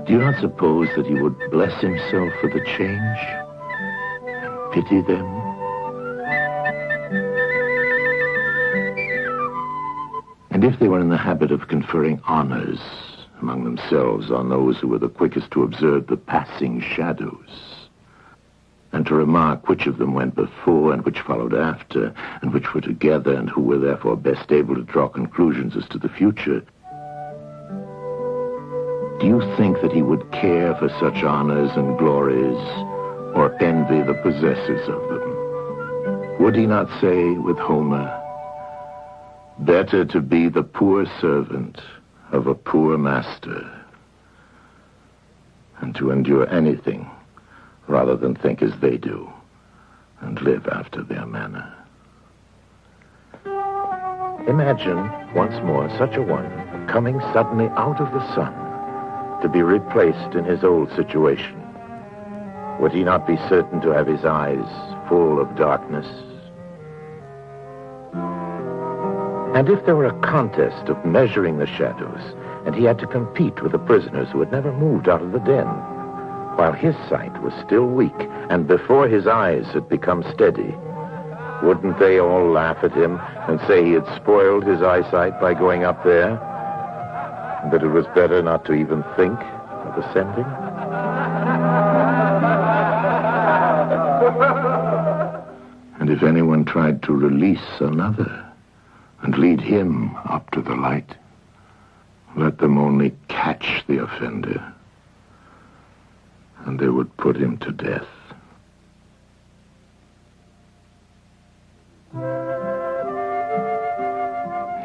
do you not suppose that he would bless himself for the change and pity them? And if they were in the habit of conferring honors among themselves on those who were the quickest to observe the passing shadows, and to remark which of them went before and which followed after, and which were together, and who were therefore best able to draw conclusions as to the future, do you think that he would care for such honors and glories, or envy the possessors of them? Would he not say with Homer, "Better to be the poor servant of a poor master, and to endure anything rather than think as they do and live after their manner"? Imagine once more such a one coming suddenly out of the sun to be replaced in his old situation. Would he not be certain to have his eyes full of darkness? And if there were a contest of measuring the shadows, and he had to compete with the prisoners who had never moved out of the den, while his sight was still weak and before his eyes had become steady, wouldn't they all laugh at him and say he had spoiled his eyesight by going up there, and that it was better not to even think of ascending? And if anyone tried to release another and lead him up to the light, let them only catch the offender, and they would put him to death.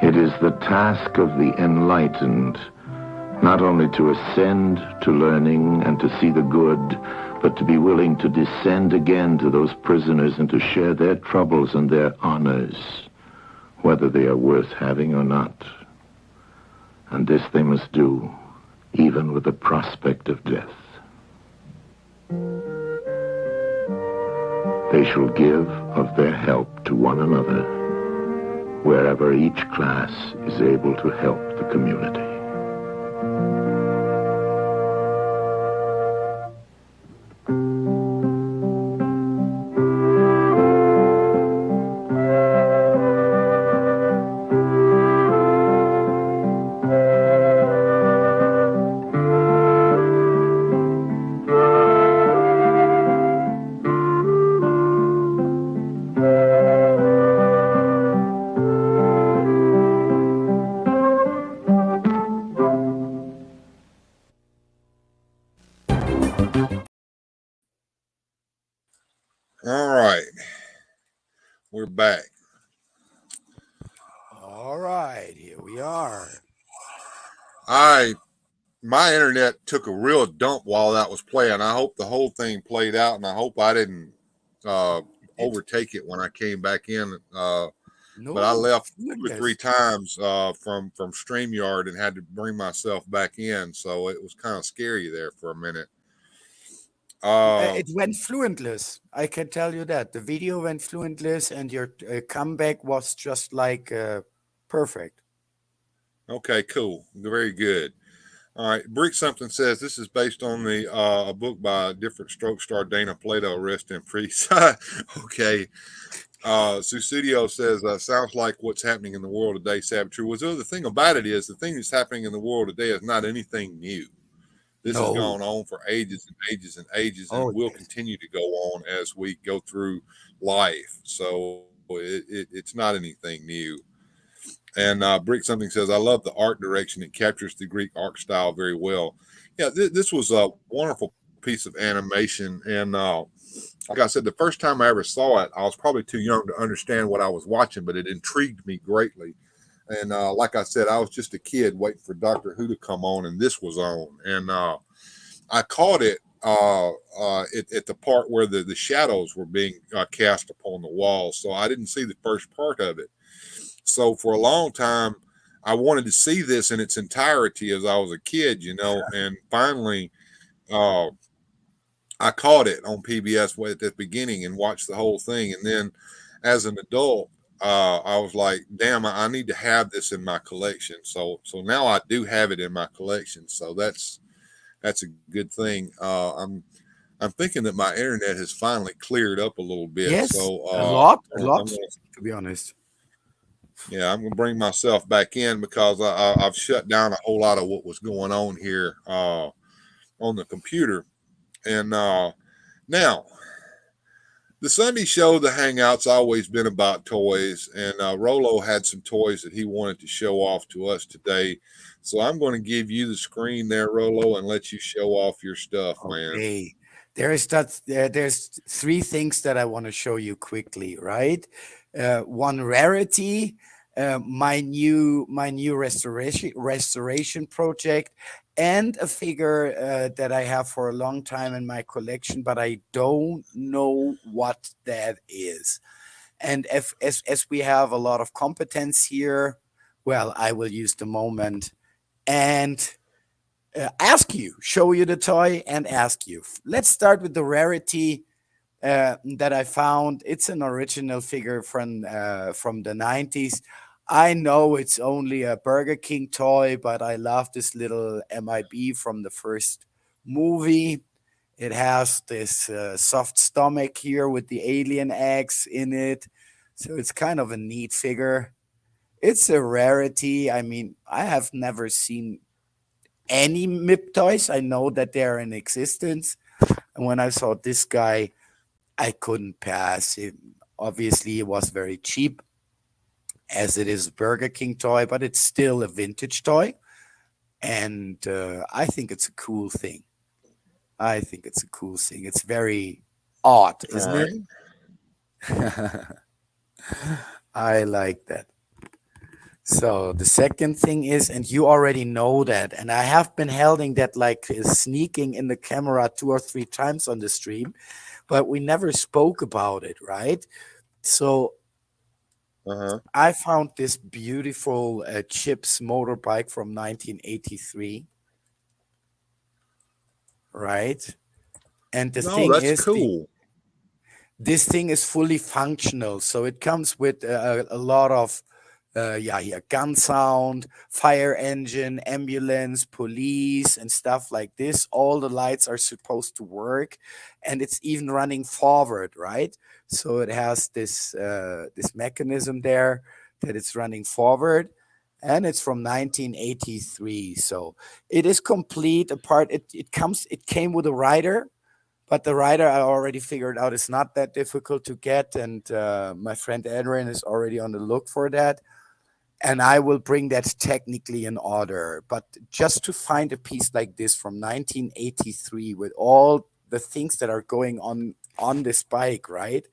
It is the task of the enlightened not only to ascend to learning and to see the good, but to be willing to descend again to those prisoners and to share their troubles and their honors, whether they are worth having or not. And this they must do, even with the prospect of death. They shall give of their help to one another, wherever each class is able to help the community. All right. We're back. All right, here we are. My internet took a real dump while that was playing. I hope the whole thing played out, and I hope I didn't overtake it when I came back in. but I No, left 2 or 3 fluentless. times from StreamYard and had to bring myself back in, so it was kind of scary there for a minute. Uh, It went fluentless. I can tell you that. The video went fluentless, and your comeback was just like perfect. okay, cool, very good. All right, Brick something says this is based on the a book by a different stroke star Dana Plato. Rest in peace. Okay. Susidio says sounds like what's happening in the world today. Saboteur. Was the thing about it is the thing that's happening in the world today is not anything new. This has No. gone on for ages and ages and ages, and Oh, it will yes. continue to go on as we go through life. So it's not anything new. And Brick something says, I love the art direction. It captures the Greek art style very well. Yeah, this was a wonderful piece of animation. And like I said, the first time I ever saw it, I was probably too young to understand what I was watching, but it intrigued me greatly. And like I said, I was just a kid waiting for Doctor Who to come on, and this was on. And I caught it at the part where the shadows were being cast upon the wall. So I didn't see the first part of it. So for a long time, I wanted to see this in its entirety as I was a kid, and finally, uh, I caught it on PBS at the beginning and watched the whole thing. And then as an adult, I was like, damn, I need to have this in my collection. So now I do have it in my collection. So that's a good thing. I'm thinking that my internet has finally cleared up a little bit. Yes, So a I'm lot, gonna, to be honest. yeah, I'm gonna bring myself back in because I've shut down a whole lot of what was going on here on the computer. And now the Sunday show, the Hangout's always been about toys, and Rolo had some toys that he wanted to show off to us today. So I'm going to give you the screen there, Rolo, and let you show off your stuff, man. Okay. There's three things that I want to show you quickly, right? One rarity, my new restoration project, and a figure that I have for a long time in my collection, but I don't know what that is. And if as we have a lot of competence here, well, I will use the moment and ask you, show you the toy, and ask you. Let's start with the rarity that I found. It's an original figure from the 90s. I know it's only a Burger King toy, but I love this little MIB from the first movie. It has this soft stomach here with the alien eggs in it. So it's kind of a neat figure. It's a rarity. I mean, I have never seen any MIP toys. I know that they're in existence. And when I saw this guy, I couldn't pass. Obviously, it was very cheap, as it is a Burger King toy, but it's still a vintage toy. And I think it's a cool thing. I think it's a cool thing. It's very odd, All isn't right. it? I like that. So the second thing is, and you already know that, and I have been holding that like sneaking in the camera 2 or 3 times on the stream, but we never spoke about it, right? So Uh-huh. I found this beautiful Chips motorbike from 1983, right? And the No, thing that's is, cool. this thing is fully functional, so it comes with a lot of yeah, gun sound, fire engine, ambulance, police, and stuff like this. All the lights are supposed to work, and it's even running forward, right? So it has this mechanism there that it's running forward, and it's from 1983. So it is complete. Apart, it came with a rider, but the rider I already figured out is not that difficult to get, and my friend Adrian is already on the look for that, and I will bring that technically in order. But just to find a piece like this from 1983 with all the things that are going on this bike, right?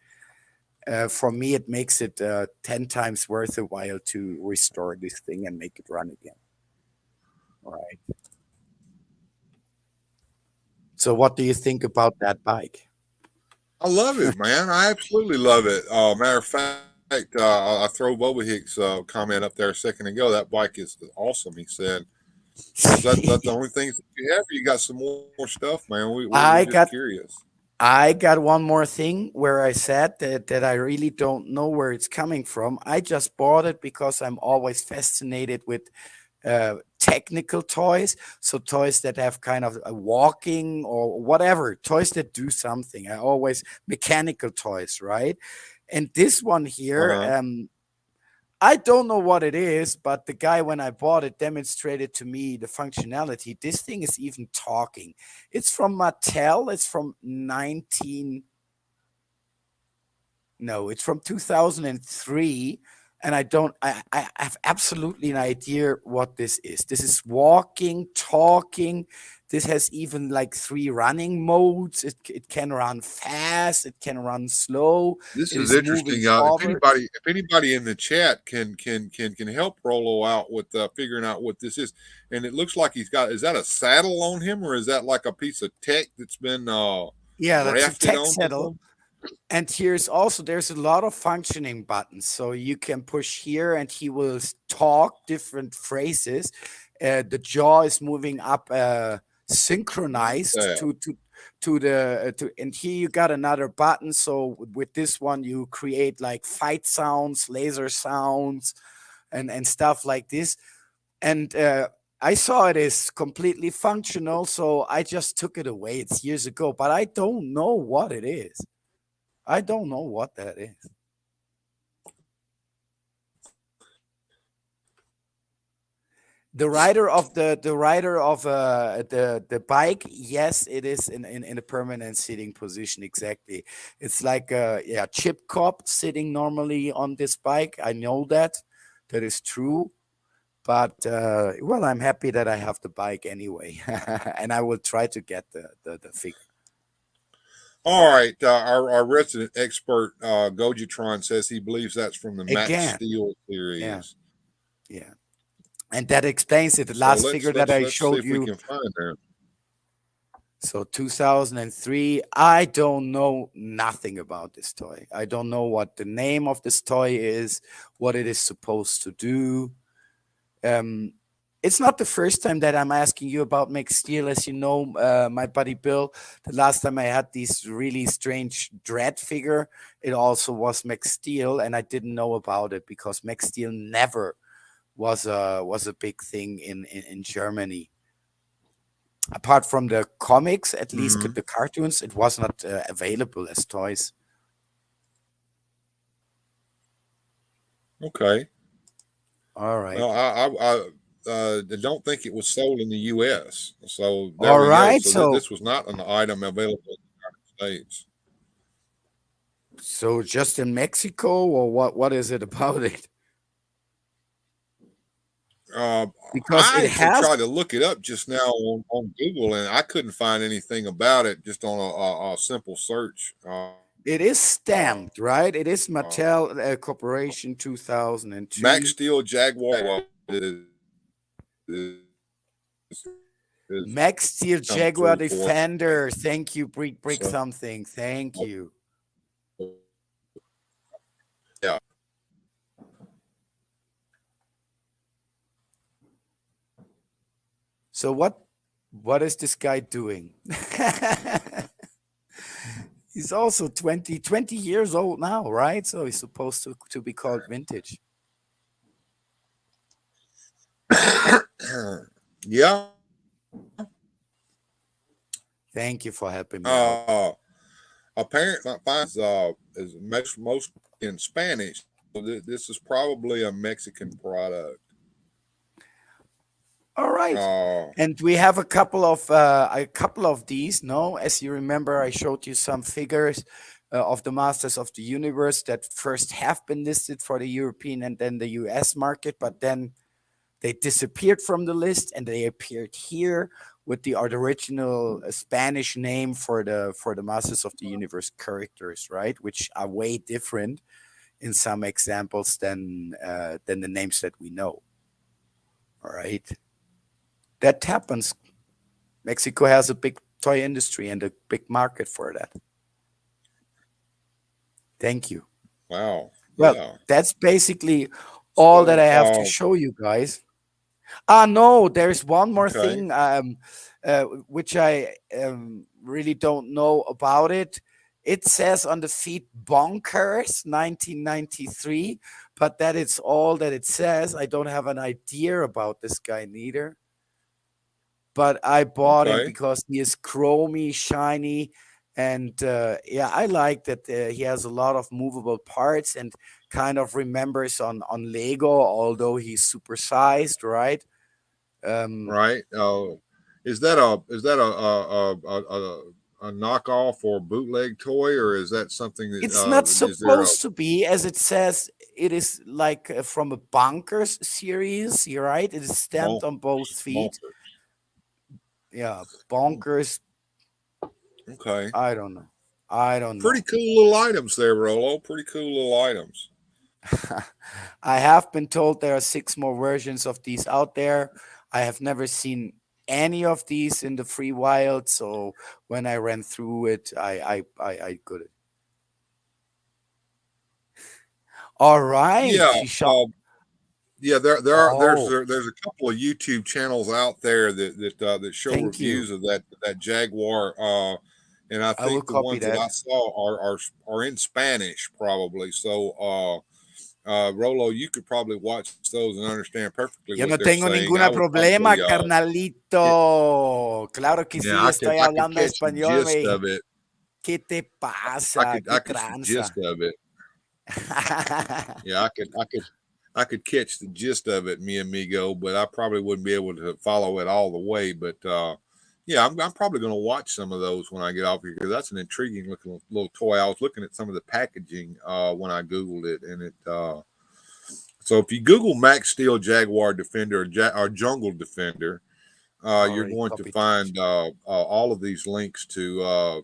For me, it makes it 10 times worth a while to restore this thing and make it run again. All right. So, what do you think about that bike? I love it, man. I absolutely love it. Matter of fact, fact, I throw Boba Hicks' comment up there a second ago. That bike is awesome. He said, "Is that the only things that you have? Or you got some more stuff, man? We're I just got curious." I got one more thing where I said that I really don't know where it's coming from. I just bought it because I'm always fascinated with technical toys. So toys that have kind of a walking or whatever, toys that do something. I always mechanical toys, right? And this one Uh here, huh. I don't know what it is, but the guy when I bought it demonstrated to me the functionality. This thing is even talking. It's from Mattel. It's from 19 no, it's from 2003, and I have absolutely an idea what this is. This is walking, talking. This has even like three running modes. It can run fast, it can run slow, This it is is moving interesting. forward. If anybody in the chat can help Rolo out with figuring out what this is, and it looks like he's got, is that a saddle on him, or is that like a piece of tech that's been Yeah, that's a grafted tech onto saddle. them? And there's a lot of functioning buttons. So you can push here and he will talk different phrases. The jaw is moving up synchronized That to and here you got another button. So with this one you create like fight sounds, laser sounds, and stuff like this. And I saw it as completely functional, so I just took it away. It's years ago, but I don't know what it is. I don't know what that is. The rider of the bike, yes, it is in a permanent sitting position. Exactly. It's like yeah, Chip Cop sitting normally on this bike. I know that. That is true. But well, I'm happy that I have the bike anyway. And I will try to get the figure. all right. Our resident expert Gojitron says he believes that's from the Max Again. Steel Yeah. series. Yeah. And that explains it. The So last figure that I let's see showed if we you. can find that. So 2003, I don't know nothing about this toy. I don't know what the name of this toy is, what it is supposed to do. Um, it's not the first time that I'm asking you about Max Steel. As you know, my buddy Bill, the last time I had this really strange Dread figure, it also was Max Steel, and I didn't know about it because Max Steel never was a big thing in Germany. Apart from the comics, at least Hmm. the cartoons, it was not available as toys. Okay. All right. Well, I don't think it was sold in the U.S. So there All we go. right. So So this was not an item available in the United States. so just in Mexico, or what is it about it? Uh, Because I it actually has tried to look it up just now on Google, and I couldn't find anything about it just on a simple search. it is stamped, right? It is Uh, Mattel Corporation Max 2002. Steel Jaguar is Max Steel come Jaguar through for us. Defender. Thank you, Brick So something. Thank you. yeah, So what is this guy doing? He's also 20 years old now, right? So he's supposed to be called vintage. yeah. Thank you for helping me out. Apparently, is most in Spanish. So this is probably a Mexican product. All right. Uh, And we have a couple of these. No, as you remember, I showed you some figures of the Masters of the Universe that first have been listed for the European and then the US market, but then they disappeared from the list and they appeared here with the original Spanish name for the Masters of the Universe characters, right? Which are way different in some examples than the names that we know. All right, that happens. Mexico has a big toy industry and a big market for that. Thank you. wow. Well, Yeah. that's basically all that So, I have to show you guys. Ah, no, there's one more okay. thing which I really don't know about it. It says on the feed Bonkers 1993, but that is all that it says. I don't have an idea about this guy neither. But I bought him Okay. because he is chromy, shiny, and yeah, I like that he has a lot of movable parts and kind of remembers on Lego, although he's supersized, right? Um, Right. Is that a knockoff or bootleg toy, or is that something that it's not is there a supposed to be, as it says. It is like from a Bunkers series, you're right? It is stamped bon- on both feet. bonker? Yeah, Bonkers. Okay. I don't know. I don't Pretty know. cool little items there, Rolo. Pretty cool little items. I have been told there are 6 more versions of these out there. I have never seen any of these in the free wild, so when I ran through it, I got it. All right, Yeah. she shot. Yeah, Oh, there's a couple of YouTube channels out there that show thank you. reviews of that Jaguar, and I I will think the copy ones that that. I saw are in Spanish probably. So, Rolo, you could probably watch those and understand perfectly Yo what no they're tengo saying. I ningún would problema, probably, get, carnalito. Claro que yeah, sí, estoy I could hablando catch the español, gist me. of it. ¿Qué te pasa? I ¿Qué could the tranza? gist of it. Yeah, I could catch the gist of it, mi amigo, but I probably wouldn't be able to follow it all the way. But yeah, I'm probably going to watch some of those when I get off here because that's an intriguing looking little toy. I was looking at some of the packaging when I googled it, and it. So if you Google Max Steel Jaguar Defender or Jungle Defender, you're Already going to copied. find all of these links to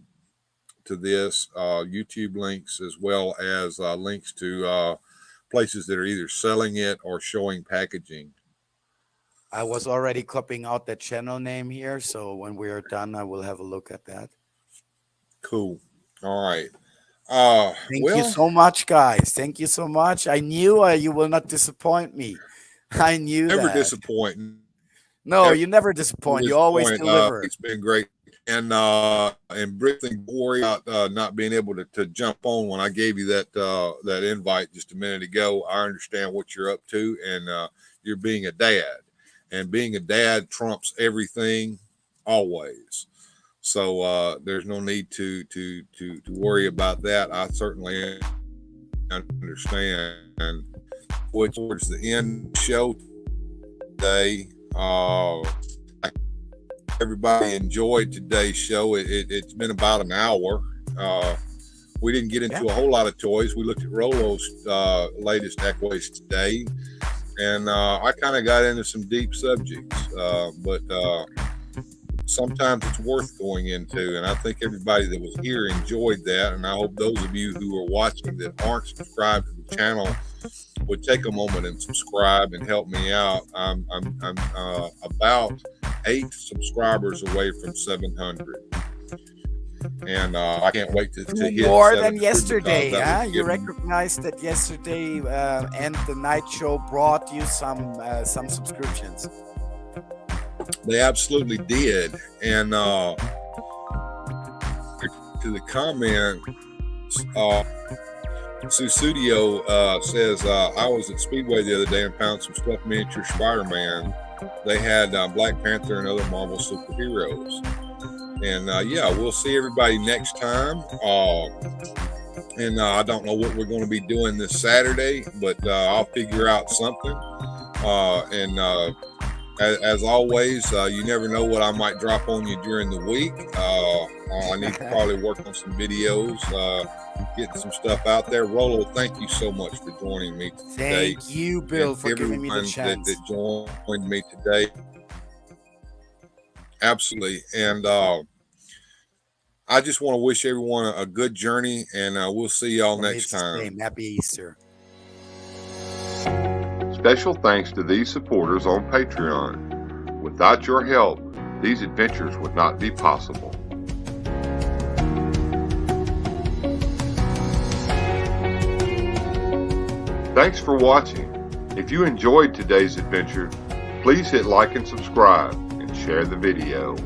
this YouTube links as well as links to places that are either selling it or showing packaging. I was already copying out the channel name here, so when we are done, I will have a look at that. Cool. All right. Thank you Well, so much, guys. Thank you so much. I knew you will not disappoint me. I knew never that. disappoint. No, Never you never disappoint. You always disappoint. deliver. It's been great. And Brittany, worry about not being able to jump on when I gave you that invite just a minute ago. I understand what you're up to, and you're being a dad, and being a dad trumps everything always. So there's no need to worry about that. I certainly understand. Towards the end of the show today, everybody enjoyed today's show. It's been about an hour. We didn't get into a whole lot of toys. We looked at Rolo's latest acquisition today, and I kind of got into some deep subjects, but sometimes it's worth going into, and I think everybody that was here enjoyed that, and I hope those of you who are watching that aren't subscribed to the channel would take a moment and subscribe and help me out. I'm about 8 subscribers away from 700, and I can't wait to hit more than 700 yesterday, because that huh? would You give recognize that yesterday and the night show brought you some subscriptions. They absolutely did. And to the comment, Susudio says, I was at Speedway the other day and found some stuffed miniature Spider-Man. They had Black Panther and other Marvel superheroes. And yeah, we'll see everybody next time. And I don't know what we're going to be doing this Saturday, but I'll figure out something. As always, you never know what I might drop on you during the week. I need to probably work on some videos, getting some stuff out there. Rolo, thank you so much for joining me today. Thank you, Bill, and for giving me the chance. that joined me today. Absolutely. And I just want to wish everyone a good journey, and we'll see y'all next time. Happy Easter. Special thanks to these supporters on Patreon. Without your help, these adventures would not be possible. Thanks for watching. If you enjoyed today's adventure, please hit like and subscribe and share the video.